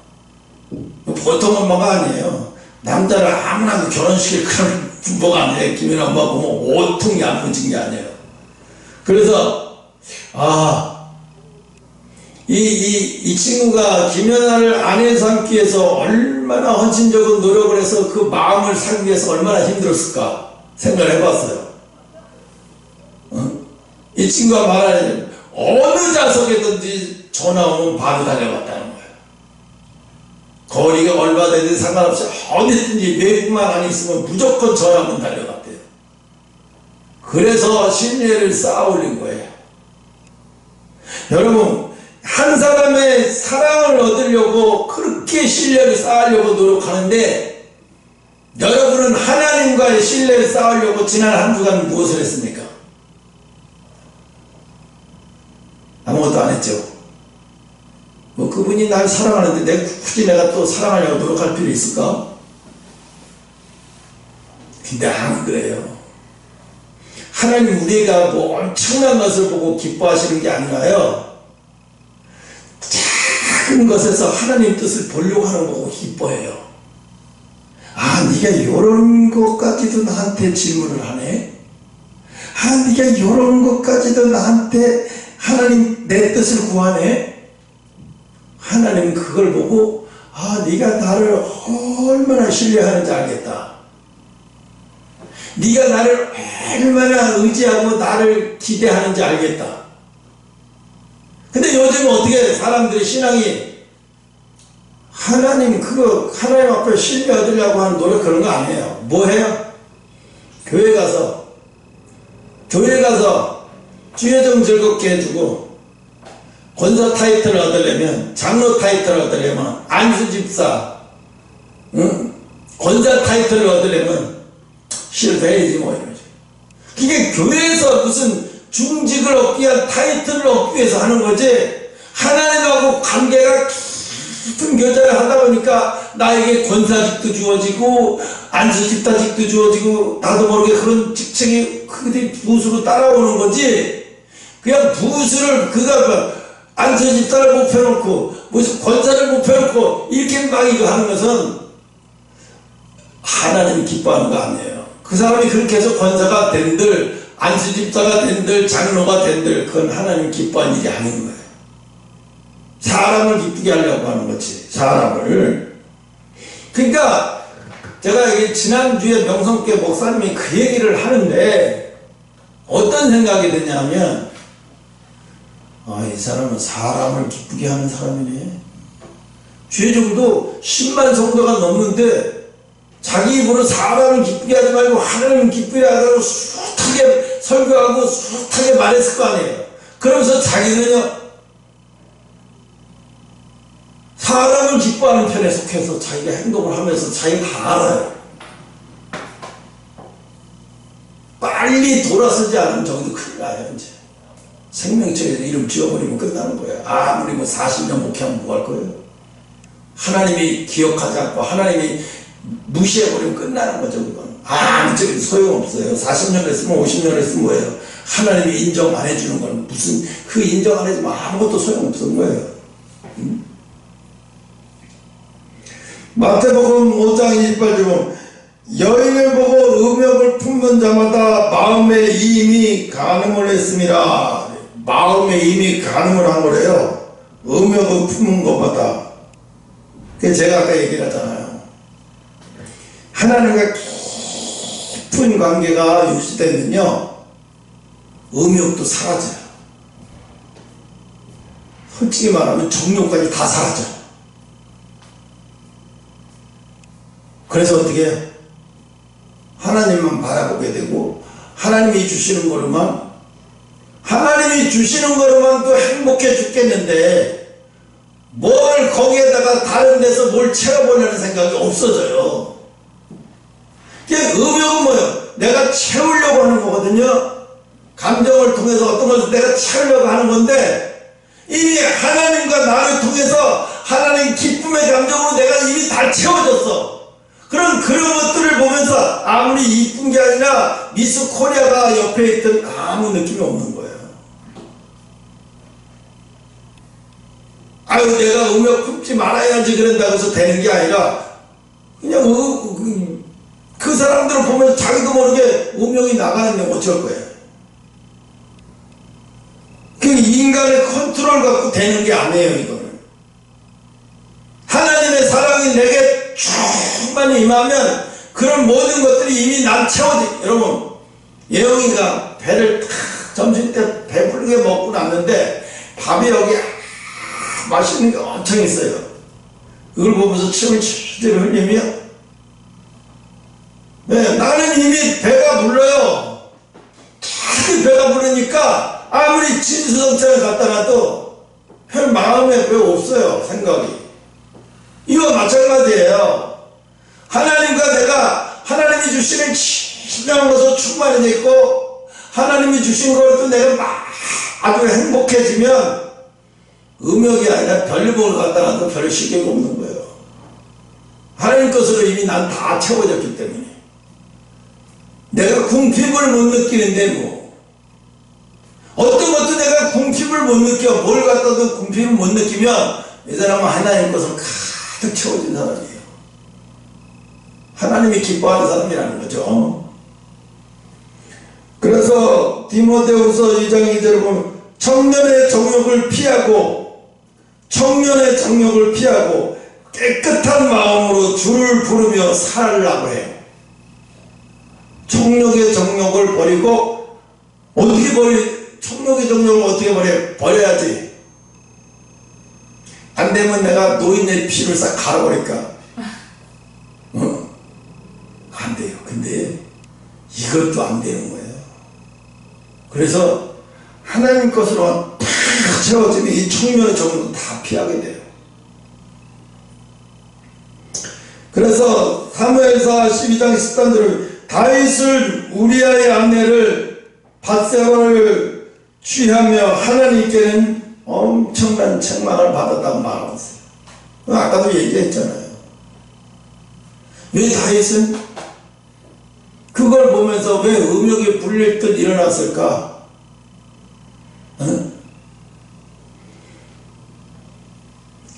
보통 엄마가 아니에요. 남자를 아무나 결혼시킬 그런 부모가 아니에요. 김연아 엄마 보면 온통 야무진 게 아니에요. 그래서 이 친구가 김연아를 아내 삼기 위해서 얼마나 헌신적인 노력을 해서 그 마음을 살기 위해서 얼마나 힘들었을까 생각을 해봤어요. 이 친구가 말하는 어느 좌석에든지 전화 오면 바로 달려갔다는 거예요. 거리가 얼마 되든 상관없이 어디든지 외국만 안 있으면 무조건 전화만 달려갔대요. 그래서 신뢰를 쌓아 올린 거예요. 여러분, 한 사람의 사랑을 얻으려고 그렇게 신뢰를 쌓으려고 노력하는데 여러분은 하나님과의 신뢰를 쌓으려고 지난 한 주간 무엇을 했습니까? 아무것도 안 했죠. 뭐 그분이 날 사랑하는데 굳이 내가 또 사랑하려고 노력할 필요 있을까? 근데 안 그래요. 하나님 우리가 뭐 엄청난 것을 보고 기뻐하시는 게 아니라요, 작은 것에서 하나님 뜻을 보려고 하는 거고 기뻐해요. 네가 이런 것까지도 나한테 질문을 하네. 네가 이런 것까지도 나한테 하나님 내 뜻을 구하네. 하나님 그걸 보고 네가 나를 얼마나 신뢰하는지 알겠다. 네가 나를 얼마나 의지하고 나를 기대하는지 알겠다. 근데 요즘 어떻게 사람들이 신앙이 하나님 앞에 신뢰 얻으려고 하는 노력 그런 거 아니에요. 뭐 해요? 교회 가서 주여정 즐겁게 해주고, 권사 타이틀을 얻으려면, 장로 타이틀을 얻으려면, 안수집사, 권사 타이틀을 얻으려면 실패해야지 뭐 이러지. 그게 교회에서 무슨 중직을 얻기 위한 타이틀을 얻기 위해서 하는 거지, 하나님하고 관계가 깊은 교제를 하다 보니까 나에게 권사직도 주어지고 안수집사직도 주어지고 나도 모르게 그런 직책이 그들이 붓으로 따라오는 거지. 그냥 붓을 그가 안수집사를 못 펴놓고 무슨 권사를 못 펴놓고 이렇게 막 이거 하는 것은 하나님이 기뻐하는 거 아니에요. 그 사람이 그렇게 해서 권사가 된들 안수집사가 된들 장로가 된들 그건 하나님 기뻐하는 일이 아닌 거예요. 사람을 기쁘게 하려고 하는 거지. 사람을. 그러니까 제가 지난주에 명성교회 목사님이 그 얘기를 하는데 어떤 생각이 드냐면 이 사람은 사람을 기쁘게 하는 사람이네. 주의종도 10만 성도가 넘는데 자기 입으로 사람을 기쁘게 하지 말고 하나님을 기쁘게 하라고 숱하게 설교하고 숱하게 말했을 거 아니에요. 그러면서 자기는요 사람을 기뻐하는 편에 속해서 자기가 행동을 하면서 자기가 다 알아요. 빨리 돌아서지 않으면 저기도 큰일 나요. 이제 생명체에서 이름 지어버리면 끝나는 거예요. 아무리 뭐 40년 목회하면 뭐 할 거예요. 하나님이 기억하지 않고 하나님이 무시해버리면 끝나는 거죠. 그건 아무튼 소용없어요. 40년 했으면 50년 했으면 뭐예요. 하나님이 인정 안 해주는 건 무슨 그 인정 안 해주면 아무것도 소용없는 거예요. 마태복음 5장 28절 여인을 보고 음욕을 품는 자마다 마음에 이미 간음을 했습니다. 마음에 이미 간음을 한 거래요. 음욕을 품는 것마다. 그래서 제가 아까 얘기를 하잖아요. 하나님과 깊은 관계가 유지되면요 음욕도 사라져요. 솔직히 말하면 정욕까지 다 사라져요. 그래서 어떻게 해요? 하나님만 바라보게 되고 하나님이 주시는 거로만 또 행복해 죽겠는데 뭘 거기에다가 다른 데서 뭘 채워보려는 생각이 없어져요. 음욕은 뭐예요? 내가 채우려고 하는 거거든요. 감정을 통해서 어떤 것을 내가 채우려고 하는 건데, 이미 하나님과 나를 통해서 하나님 기쁨의 감정으로 내가 이미 다 채워졌어. 그런 것들을 보면서 아무리 이쁜 게 아니라 미스 코리아가 옆에 있던 아무 느낌이 없는 거예요. 아유, 내가 음욕 품지 말아야지 그런다고 해서 되는 게 아니라, 그냥 그 사람들을 보면서 자기도 모르게 음욕이 나가는데 어쩔 거예요. 그 인간의 컨트롤 갖고 되는 게 아니에요, 이거는. 하나님의 사랑이 내게 충만히 임하면 그런 모든 것들이 이미 난 채워지. 여러분, 예영이가 배를 탁 점심 때 배부르게 먹고 났는데 밥이 여기 맛있는 게 엄청 있어요. 그걸 보면서 침을 실제로 흘리면, 네, 나는 이미 배가 불러요. 탁 배가 부르니까 아무리 진수성찬을 갖다 놔도 별 마음에 별 없어요, 생각이. 이거 마찬가지예요. 하나님과 내가 하나님이 주시는 신령한 것으로 충만해져 있고 하나님이 주신 것도 내가 막 아주 행복해지면 음욕이 아니라 별목을 갖다 놔도 별 시경이 없는 거예요. 하나님 것으로 이미 난 다 채워졌기 때문에. 내가 궁핍을 못 느끼는데 뭐 어떤 것도 내가 궁핍을 못 느껴. 뭘 갖다도 궁핍을 못 느끼면 이 사람은 하나님 것으로 가득 채워진 사람이에요. 하나님이 기뻐하는 사람이라는 거죠. 그래서 디모데후서 2장 2절을 보면 청년의 정욕을 피하고 깨끗한 마음으로 주를 부르며 살라고 해요. 청욕의 정욕을 버리고 청욕의 정욕을 어떻게 버려야지. 안 되면 내가 노인의 피를 싹 갈아버릴까? 안 돼요. 근데 이것도 안 되는 거예요. 그래서 하나님 것으로 탁 채워지면 이 청년의 정욕도 다 피하게 돼요. 그래서 사무엘사 12장 13절을 다윗을 우리아의 아내를 밧세바를 취하며 하나님께는 엄청난 책망을 받았다고 말하고 있어요. 아까도 얘기했잖아요. 왜 다윗은 그걸 보면서 왜 음욕에 불릴 듯 일어났을까?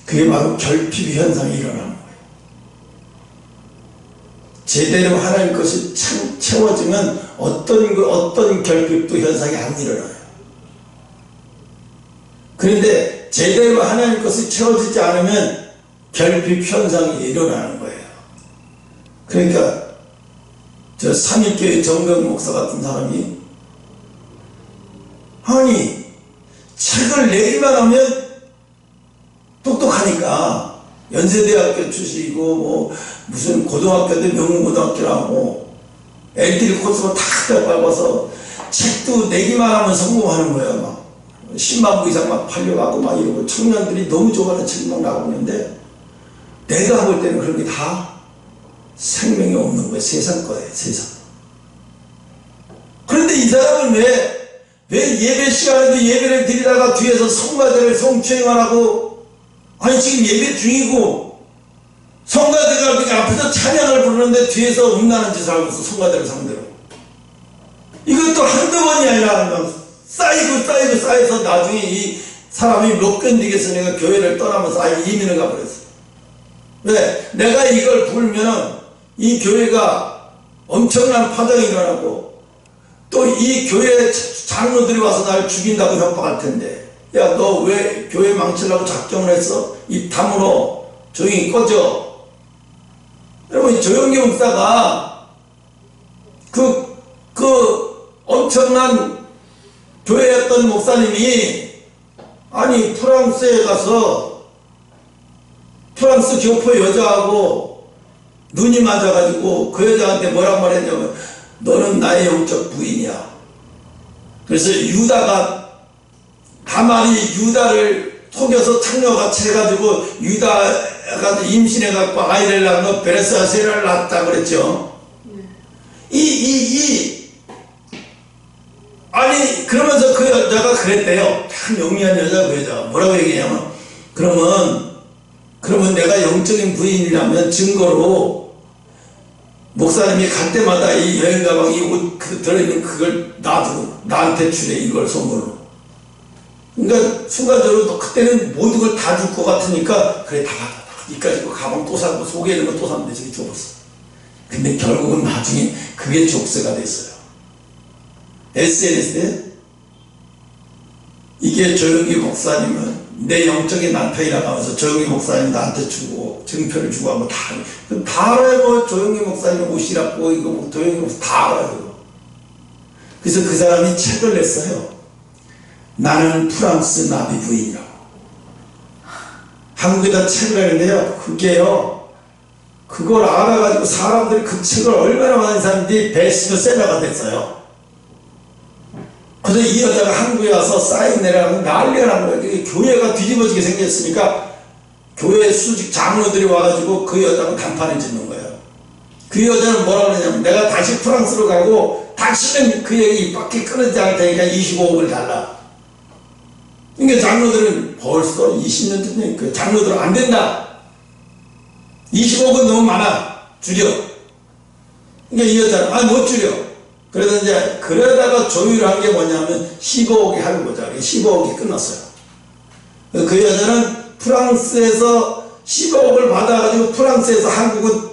그게 바로 결핍 현상이 일어나는 거예요. 제대로 하나님 것이 채워지면 어떤 결핍도 현상이 안 일어나요. 그런데 제대로 하나님 것이 채워지지 않으면 결핍 현상이 일어나는 거예요. 그러니까 저 삼일교회 정병 목사 같은 사람이 아니 책을 내기만 하면 똑똑하니까 연세대학교 출신이고 뭐 무슨 고등학교도 명문고등학교라고 애들이 코스로 탁 밟아서 책도 내기만 하면 성공하는 거예요. 막 10만 부 이상 막 팔려가고 막 이러고 청년들이 너무 좋아하는 책이 막 나오고 있는데 내가 볼 때는 그런 게 다 생명이 없는 거예요. 세상 거예요. 세상. 그런데 이 사람은 왜 예배 시간에도 예배를 드리다가 뒤에서 성가대를 성추행을 하고 아니 지금 예배 중이고 성가대가 그렇게 앞에서 찬양을 부르는데 뒤에서 음란한 짓을 하고 있어. 성가대를 상대로. 이것도 한두 번이 아니라 쌓여서 나중에 이 사람이 못 견디겠어. 내가 교회를 떠나면서 아예 이민을 가버렸어. 왜? 내가 이걸 부르면은 이 교회가 엄청난 파장이 일어나고 또 이 교회 장로들이 와서 날 죽인다고 협박할 텐데 야 너 왜 교회 망치려고 작정을 했어? 입 다물어. 조용히 꺼져. 여러분 조영기 목사가 그 엄청난 교회였던 목사님이 아니 프랑스에 가서 프랑스 교포 여자하고 눈이 맞아가지고 그 여자한테 뭐라고 말했냐면 너는 나의 영적 부인이야. 그래서 유다가 하만이 유다를 속여서 창녀같이 해가지고 유다가 임신해갖고 아이를 낳는 베레스아세를 낳았다 그랬죠. 아니 그러면서 그 여자가 그랬대요. 참 영리한 여자. 그 여자가 뭐라고 얘기하냐면, 그러면 내가 영적인 부인이라면 증거로 목사님이 갈 때마다 이 여행 가방 이 옷 들어있는 그걸 놔두고 나한테 주래, 이걸 선물로. 그러니까 순간적으로 그때는 모든 걸 다 줄 것 같으니까, 그래 다 받아, 이까지 거 가방 또 사고 속에 있는 거 또 사면 되지, 줘봤어. 근데 결국은 나중에 그게 족쇄가 됐어요. SNS에 이게 조영기 목사님은 내 영적인 남편이라고 하면서 조영기 목사님 나한테 주고 증표를 주고 하면 다 알아요. 뭐 조영기 목사님 옷이라고 이거 뭐 조영기 목사님 다 알아요. 그래서 그 사람이 책을 냈어요. 나는 프랑스 나비 부인이라고. 한국에다 책을 내는데요, 그게요, 그걸 알아가지고 사람들이 그 책을 얼마나 많은 사람들이 베스트셀러가 됐어요. 그래서 이 여자가 한국에 와서 사인 내라고 난리가 난 거예요. 교회가 뒤집어지게 생겼으니까 교회 수직 장로들이 와가지고 그 여자가 단판을 짓는 거예요. 그 여자는 뭐라고 그러냐면, 내가 다시 프랑스로 가고 다시는 그 얘기 입 밖에 끊어지지 않을 테니까 25억을 달라. 그러니까 장로들은 벌써 20년 전 얘기니까 장로들은 안 된다. 25억은 너무 많아. 줄여. 그러니까 이 여자는 못 줄여. 그래서 이제 그러다가 조율을 한 게 뭐냐면 15억에 하는 거죠. 15억이 끝났어요. 그 여자는 프랑스에서 15억을 받아가지고 프랑스에서 한국은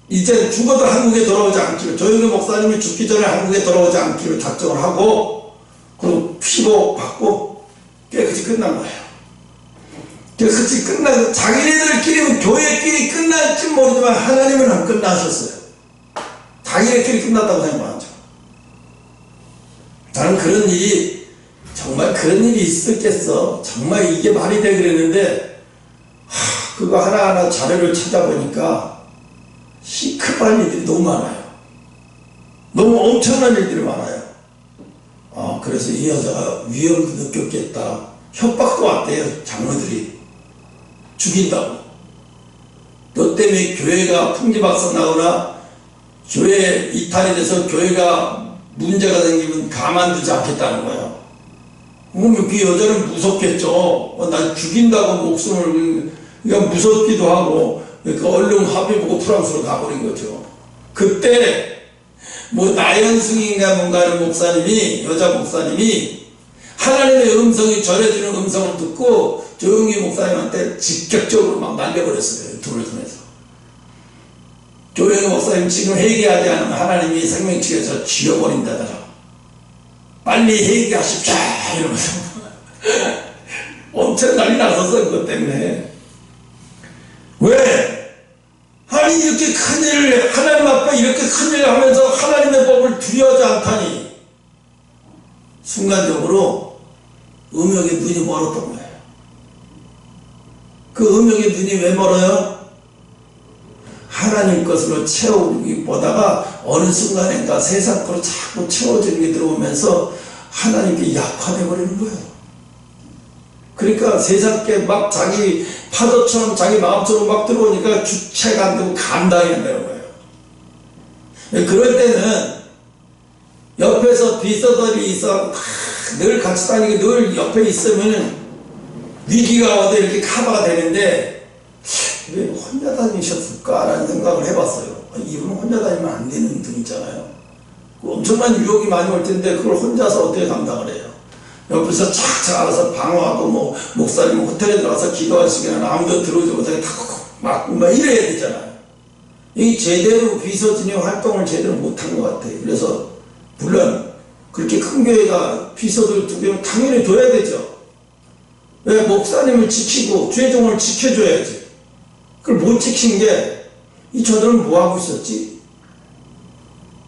이제 죽어도 한국에 돌아오지 않기로, 조영기 목사님이 죽기 전에 한국에 돌아오지 않기로 작정을 하고, 그리고 15억 받고 깨끗이 끝난 거예요. 깨끗이 끝나서 자기네들끼리 교회끼리 끝날지 모르지만 하나님은 안 끝나셨어요. 자기네끼리 끝났다고 생각하죠. 나는 그런 일이, 정말 그런 일이 있었겠어, 정말 이게 말이 돼, 그랬는데 그거 하나하나 자료를 찾아보니까 시급한 일들이 너무 많아요. 너무 엄청난 일들이 많아요. 그래서 이 여자가 위험도 느꼈겠다. 협박도 왔대요. 장로들이 죽인다고. 너 때문에 교회가 풍지박산 나거나 교회 이탈이 돼서 교회가 문제가 생기면 가만두지 않겠다는 거예요. 그럼 그 여자는 무섭겠죠. 날 죽인다고 목숨을, 그러니까 무섭기도 하고, 그러니까 얼른 합의 보고 프랑스로 가버린 거죠. 그때 뭐 나연승인가 뭔가 하는 목사님이, 여자 목사님이 하나님의 음성이 전해지는 음성을 듣고 조영기 목사님한테 직접적으로 막 날려버렸어요. 둘을 통해서. 조영기 목사님 지금 회개하지 않으면 하나님이 생명치에서 쥐어버린다더라. 빨리 회개하십시오 이러면서 엄청 난리 났었어. 그것 때문에. 왜? 아니 이렇게 큰일, 하나님 앞에 이렇게 큰일 하면서 하나님의 법을 두려워하지 않다니. 순간적으로 음욕의 눈이 멀었던 거예요. 그 음욕의 눈이 왜 멀어요? 하나님 것으로 채우기 보다가 어느 순간인가 세상 거로 자꾸 채워지는 게 들어오면서 하나님께 약화돼 버리는 거예요. 그러니까 세상 게 막 자기 파도처럼 자기 마음처럼 막 들어오니까 주체가 안 되고 감당이 안 되는 거예요. 그럴 때는 옆에서 비서들이 있어 늘 같이 다니고 늘 옆에 있으면 위기가 와도 이렇게 커버가 되는데, 왜 혼자 다니셨을까라는 생각을 해봤어요. 이분은 혼자 다니면 안 되는 분 있잖아요. 엄청난 유혹이 많이 올 텐데 그걸 혼자서 어떻게 감당을 해요? 옆에서 착착 알아서 방어하고, 뭐 목사님 호텔에 들어가서 기도할 시간에 아무도 들어오지 못하게 막 이래야 되잖아요. 이 제대로 비서진의 활동을 제대로 못한 것 같아요. 그래서 물론 그렇게 큰 교회가 비서들 두면 당연히 둬야 되죠. 왜? 목사님을 지키고 죄종을 지켜줘야지. 그걸 못 지킨 게, 저들은 뭐하고 있었지?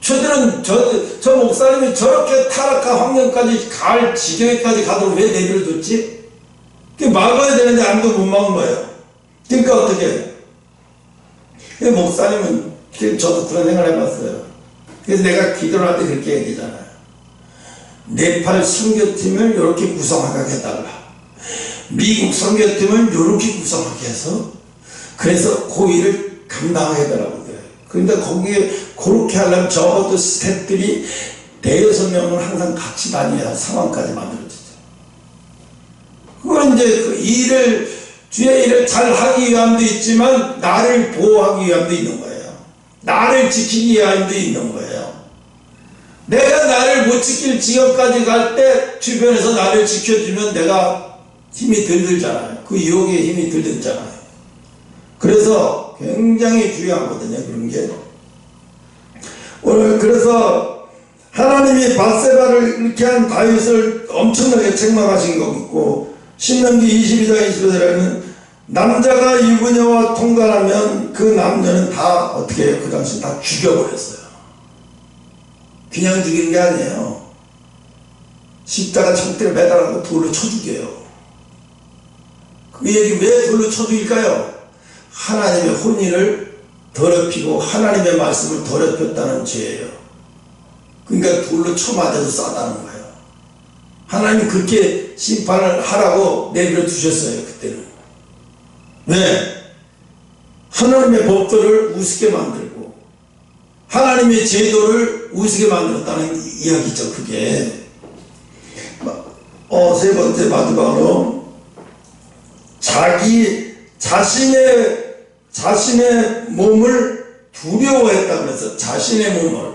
저들은 저 목사님이 저렇게 타락한 환경까지 갈 지경에까지 가도록 왜 내비를 뒀지? 그게 막아야 되는데 아무도 못 막은 거예요. 그러니까 어떻게 해요? 목사님은, 저도 그런 생각을 해봤어요. 그래서 내가 기도를 할 때 그렇게 얘기잖아요. 네팔 선교팀을 이렇게 구성하게 해달라. 미국 선교팀을 이렇게 구성하게 해서, 그래서 그 일을 감당하게 해달라고 그래요. 그런데 거기에 그렇게 하려면 적어도 스태프들이 대여섯 명은 항상 같이 다녀야 상황까지 만들어지죠. 그건 이제 그 일을, 주의 일을 잘 하기 위함도 있지만 나를 보호하기 위함도 있는 거예요. 나를 지키기 위함도 있는 거예요. 내가 나를 못 지킬 지경까지 갈 때 주변에서 나를 지켜주면 내가 힘이 덜 들잖아요. 그 유혹에 힘이 덜 들잖아요. 그래서 굉장히 중요하거든요, 그런 게. 오늘 그래서 하나님이 밧세바를 이렇게 한 다윗을 엄청나게 책망하신 거 있고, 신명기 22장 25절에는 남자가 유부녀와 통관하면 그 남녀는 다 어떻게 해요? 그 당시 다 죽여버렸어요. 그냥 죽이는 게 아니에요. 십자가 척대를 매달아서 돌로 쳐 죽여요. 그 얘기 왜 돌로 쳐 죽일까요? 하나님의 혼인을 더럽히고 하나님의 말씀을 더럽혔다는 죄예요. 그러니까 돌로 쳐 맞아서 싸다는 거예요. 하나님이 그렇게 심판을 하라고 내버려 두셨어요, 그때는. 왜? 하나님의 법도를 우습게 만들고 하나님의 제도를 우습게 만들었다는 이야기죠, 그게. 세 번째 마지막으로 자신의 몸을 두려워했다 그래서 자신의 몸을.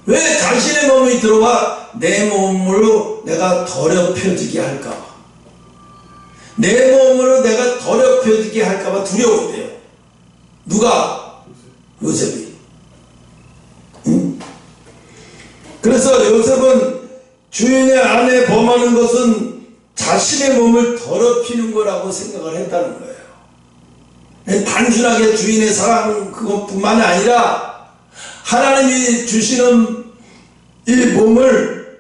왜 자신의 몸이 들어와 내 몸으로 내가 더럽혀지게 할까봐, 내 몸으로 내가 더럽혀지게 할까봐 두려워해요. 누가? 요셉이. 응? 그래서 요셉은 주인의 아내 범하는 것은 자신의 몸을 더럽히는 거라고 생각을 했다는 거예요. 단순하게 주인의 사랑 그것뿐만 아니라 하나님이 주시는 이 몸을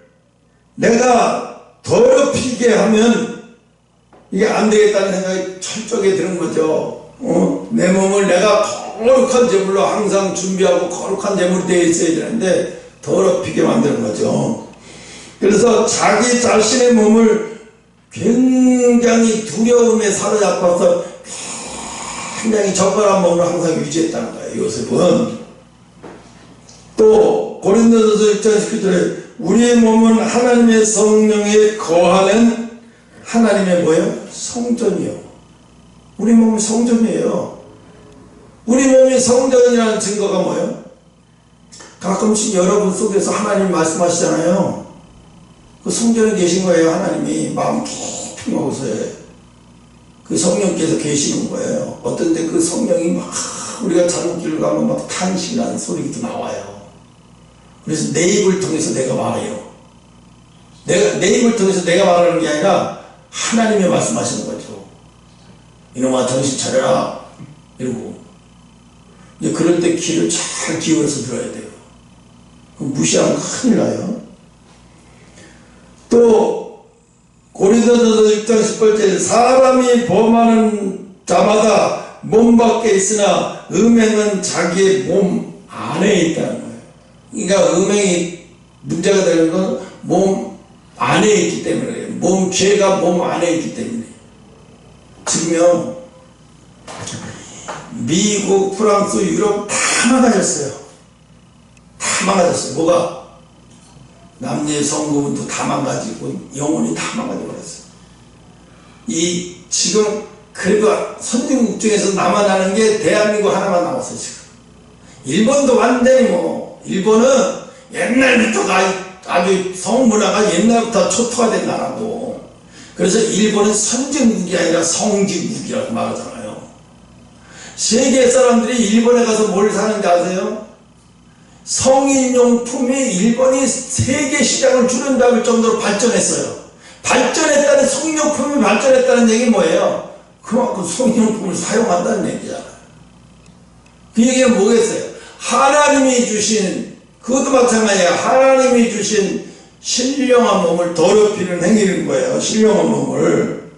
내가 더럽히게 하면 이게 안 되겠다는 생각이 철저하게 드는 거죠. 내 몸을 내가 거룩한 제물로 항상 준비하고 거룩한 제물이 되어 있어야 되는데 더럽히게 만드는 거죠. 그래서 자기 자신의 몸을 굉장히 두려움에 사로잡아서 굉장히 적절한 몸을 항상 유지했다는 거예요, 요셉은. 또 고린도전서 1장 19절에 우리의 몸은 하나님의 성령에 거하는 하나님의 뭐예요? 성전이요. 우리 몸이 성전이에요. 우리 몸이 성전이라는 증거가 뭐예요? 가끔씩 여러분 속에서 하나님 말씀하시잖아요. 그 성전에 계신 거예요. 하나님이 마음 깊이 먹어서요. 그 성령께서 계시는 거예요. 어떤 때 그 성령이 막 우리가 잘못 길을 가면 막 탄식이라는 소리도 나와요. 그래서 내 입을 통해서 내가 말해요. 내 입을 통해서 내가 말하는 게 아니라 하나님이 말씀하시는 거죠. 이놈아 정신 차려라 이러고. 이제 그럴 때 귀를 잘 기울여서 들어야 돼요. 무시하면 큰일 나요. 또 고린도전서 6장 18절에 사람이 범하는 자마다 몸 밖에 있으나 음행은 자기의 몸 안에 있다는 거예요. 그러니까 음행이 문제가 되는 건 몸 안에 있기 때문에, 죄가 몸 안에 있기 때문에. 지금요 미국, 프랑스, 유럽 다 망가졌어요. 다 망가졌어요. 뭐가? 남녀의 성부분도 다 망가지고 영혼이 다 망가져버렸어요. 지금 그래도 선진국 중에서 남아나는 게 대한민국 하나만 남았어요. 지금 일본도 완전히 일본은 옛날부터 아주 성문화가 옛날부터 초토화된 나라고. 그래서 일본은 선진국이 아니라 성진국이라고 말하잖아요. 세계 사람들이 일본에 가서 뭘 사는지 아세요? 성인용품이 일본이 세계 시장을 주름잡을 정도로 발전했어요. 발전했다는, 성인용품이 발전했다는 얘기는 뭐예요? 그만큼 성인용품을 사용한다는 얘기잖아요. 그 얘기는 뭐겠어요? 하나님이 주신, 그것도 마찬가지예요. 하나님이 주신 신령한 몸을 더럽히는 행위인 거예요. 신령한 몸을.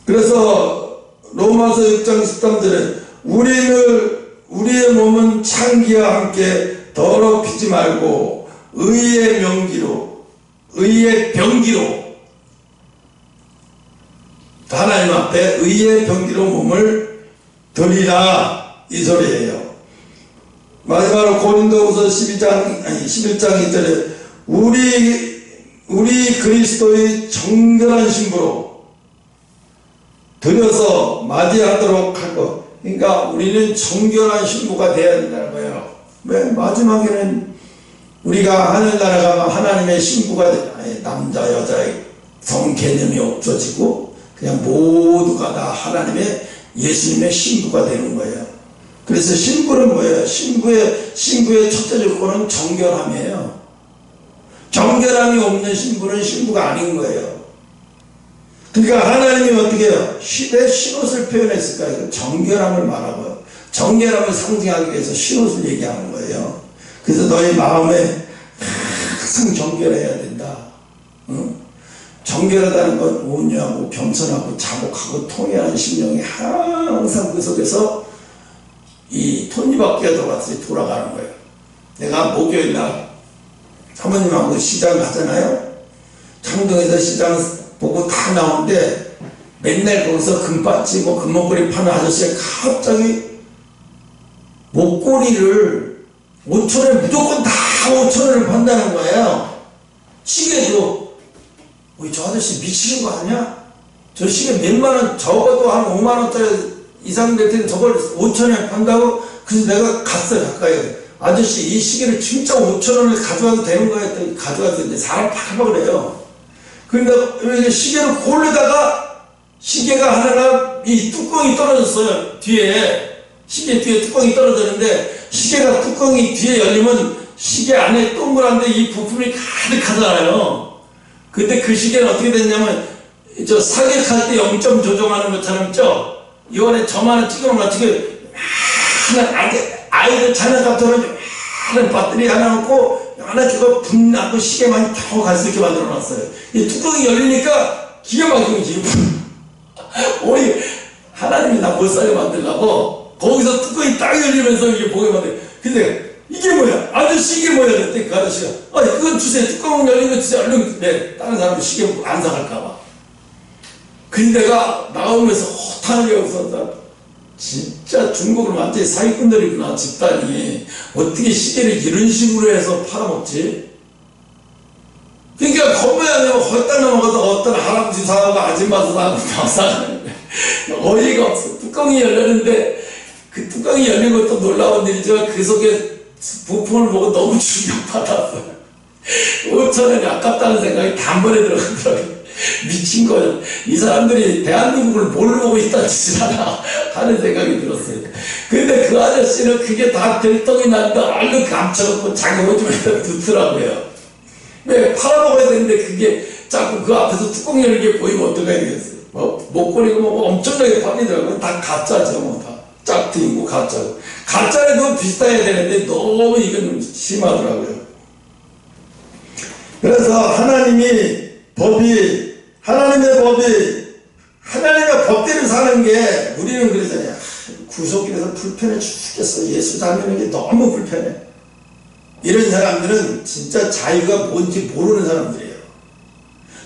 그래서 로마서 6장 13절에 우리의 몸은 창기와 함께 더럽히지 말고 의의 병기로 하나님 앞에 의의 병기로 몸을 드리라, 이 소리예요. 마지막으로 고린도후서 11장 2절에 우리 그리스도의 정결한 신부로 들여서 맞이하도록 할 것. 그러니까 우리는 정결한 신부가 되어야 된다는 거예요. 왜? 마지막에는 우리가 하늘나라 가면 하나님의 신부가 남자 여자의 성 개념이 없어지고 그냥 모두가 다 하나님의 예수님의 신부가 되는 거예요. 그래서 신부는 뭐예요? 신부의 첫째 조건은 정결함이에요. 정결함이 없는 신부는 신부가 아닌 거예요. 그러니까 하나님이 어떻게 해요? 왜 신옷을 표현했을까요? 정결함을 말하고 정결함을 상징하기 위해서 신옷을 얘기하는 거예요. 그래서 너의 마음에 항상 정결해야 된다. 정결하다는 건 온유하고 겸손하고 자복하고 통회하는 심령이 항상 그 속에서 이 톱니바퀴가 돌아가는 거예요. 내가 목요일날 사모님하고 시장 가잖아요. 창동에서 시장 보고 다 나오는데 맨날 거기서 금받치 금목걸이 파는 아저씨가 갑자기 목걸이를 5,000원에 무조건 다 5,000원을 판다는 거예요. 시계도 저 아저씨 미치는 거 아니야? 저 시계 몇만원, 적어도 한 5만원짜리 이상 될 텐데 저걸 5,000원에 판다고? 그래서 내가 갔어요. 가까이. 아저씨 이 시계를 진짜 5,000원을 가져가도 되는 거야? 했더니 가져가도 되는데 사람 팔아 그래요. 그런데 시계를 고르다가 시계가 하나가 이 뚜껑이 떨어졌어요. 뒤에 시계 뒤에 뚜껑이 떨어졌는데 시계가 뚜껑이 뒤에 열리면 시계 안에 동그란데 이 부품이 가득하잖아요. 근데 그 시계는 어떻게 됐냐면 저 사격할 때 0점 조정하는 것처럼 이번에 점 하나 찍어놓은 거 지금 아이들 장난감처럼 하는 배터리 하나 놓고 하나 그거 분나고 시계만 겨우 갈 수 있게 만들어 놨어요. 이 뚜껑이 열리니까 기가 막히게 지금 우리 하나님이 나 못 살게 만들라고 거기서 뚜껑이 딱 열리면서 이게 보게 만들어. 근데 이게 뭐야? 아저씨 이게 뭐야? 그랬더니 그 아저씨가 그건 주세요. 뚜껑 열린 거 주세요. 얼른. 네, 다른 사람은 시계 안 사갈까봐. 근데 내가 나오면서 호탕하게 웃었다. 진짜 중국은 완전히 사기꾼들이구나. 집단이 어떻게 시계를 이런 식으로 해서 팔아먹지? 그러니까 건배야 내가 헐딱 넘어가서 어떤 할아버지 사하고 아줌마도 사고 어이가 없어. 뚜껑이 열렸는데 그 뚜껑이 열린 것도 놀라운 일이지만 그 속에 부품을 보고 너무 충격받았어요. 5,000원이 아깝다는 생각이 단번에 들어가더라고요. 미친 거예요. 이 사람들이 대한민국을 뭘 보고 있다는 짓을 하나 하는 생각이 들었어요. 근데 그 아저씨는 그게 다 들떡이 났는데 얼른 감춰갖고 자기 오줌에다 두더라고요. 왜 팔아먹어야 되는데 그게 자꾸 그 앞에서 뚜껑 열린 게 보이면 어떡해야 되겠어요. 목걸이고 엄청나게 팔리더라고요. 다 가짜죠. 다 짝퉁이고 가짜고. 가짜에도 비슷해야 되는데 너무 이건 심하더라고요. 그래서 하나님의 법이 하나님의 법대로 사는 게 우리는 그러잖아요. 구속길에서 불편해 죽겠어. 예수 닮는 게 너무 불편해. 이런 사람들은 진짜 자유가 뭔지 모르는 사람들이에요.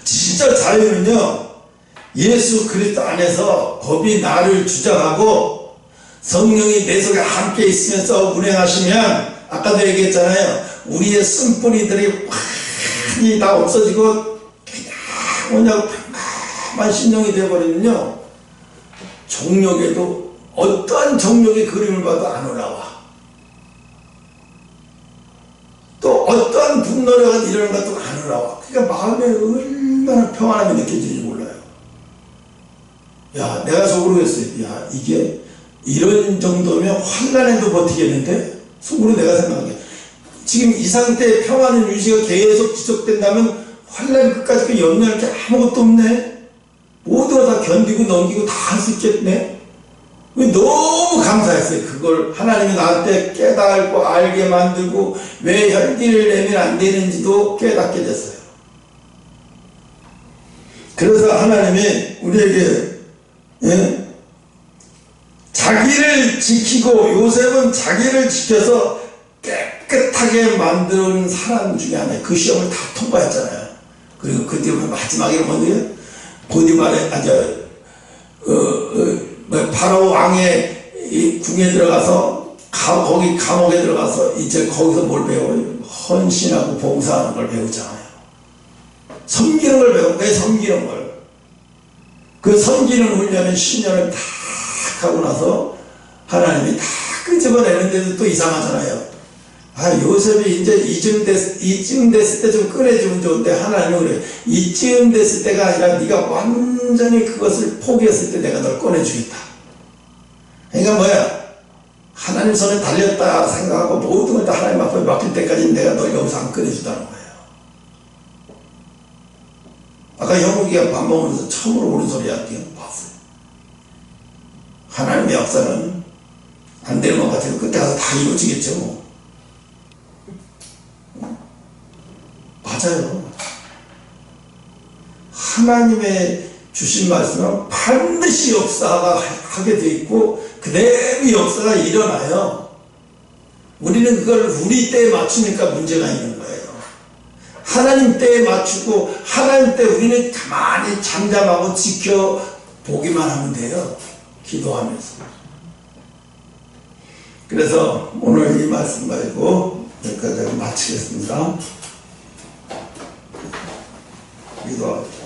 진짜 자유는요, 예수 그리스도 안에서 법이 나를 주장하고 성령이 내 속에 함께 있으면서 운행하시면 아까도 얘기했잖아요. 우리의 쓴뿌리들이 완전히 다 없어지고 그냥 평범한 신령이 되어버리면요, 정욕에도 어떠한 정욕의 그림을 봐도 안 올라와. 또 어떠한 분노가 일어나는 것도 안 올라와. 그러니까 마음에 얼마나 평안함이 느껴지는지 몰라요. 야, 내가 속으로 했어요. 야, 이게 이런 정도면 환난에도 버티겠는데? 속으로 내가 생각하게. 지금 이 상태의 평안의 유지가 계속 지속된다면 환난 끝까지 그 염려할 게 아무것도 없네. 모두가 다 견디고 넘기고 다 할 수 있겠네. 너무 감사했어요. 그걸 하나님이 나한테 깨달고 알게 만들고 왜 혈기를 내면 안 되는지도 깨닫게 됐어요. 그래서 하나님이 우리에게 자기를 지키고, 요셉은 자기를 지켜서 깨끗하게 만드는 사람 중에 하나예요. 그 시험을 다 통과했잖아요. 그리고 그 뒤에 마지막에 뭐예요? 보디발의 파라오 왕의 이 궁에 들어가서 거기 감옥에 들어가서 이제 거기서 뭘 배워요? 헌신하고 봉사하는 걸 배우잖아요. 섬기는 걸 배워. 왜 섬기는 걸? 그 섬기는 훈련은 10년을 다 하고 나서 하나님이 다 끄집어내는데도 또 이상하잖아요. 요셉이 이제 이쯤 됐을 때 좀 꺼내주면 좋은데 하나님은 그래. 이쯤 됐을 때가 아니라 네가 완전히 그것을 포기했을 때 내가 널 꺼내주겠다. 그러니까 뭐야? 하나님 손에 달렸다 생각하고 모든 걸 다 하나님 앞에 맡길 때까지 내가 널 여기서 안 꺼내주다는 거예요. 아까 영국이가 밥 먹으면서 처음으로 옳은 소리 하는 봤어요. 하나님의 역사는 안 되는 것 같아요. 그때 가서 다 이루어지겠죠. 뭐. 맞아요. 하나님의 주신 말씀은 반드시 역사가 하게 돼 있고 그대로 역사가 일어나요. 우리는 그걸 우리 때에 맞추니까 문제가 있는 거예요. 하나님 때에 맞추고 하나님 때 우리는 가만히 잠잠하고 지켜보기만 하면 돼요. 기도하면서. 그래서 오늘 이 말씀 가지고 여기까지 마치겠습니다. 기도하겠습니다.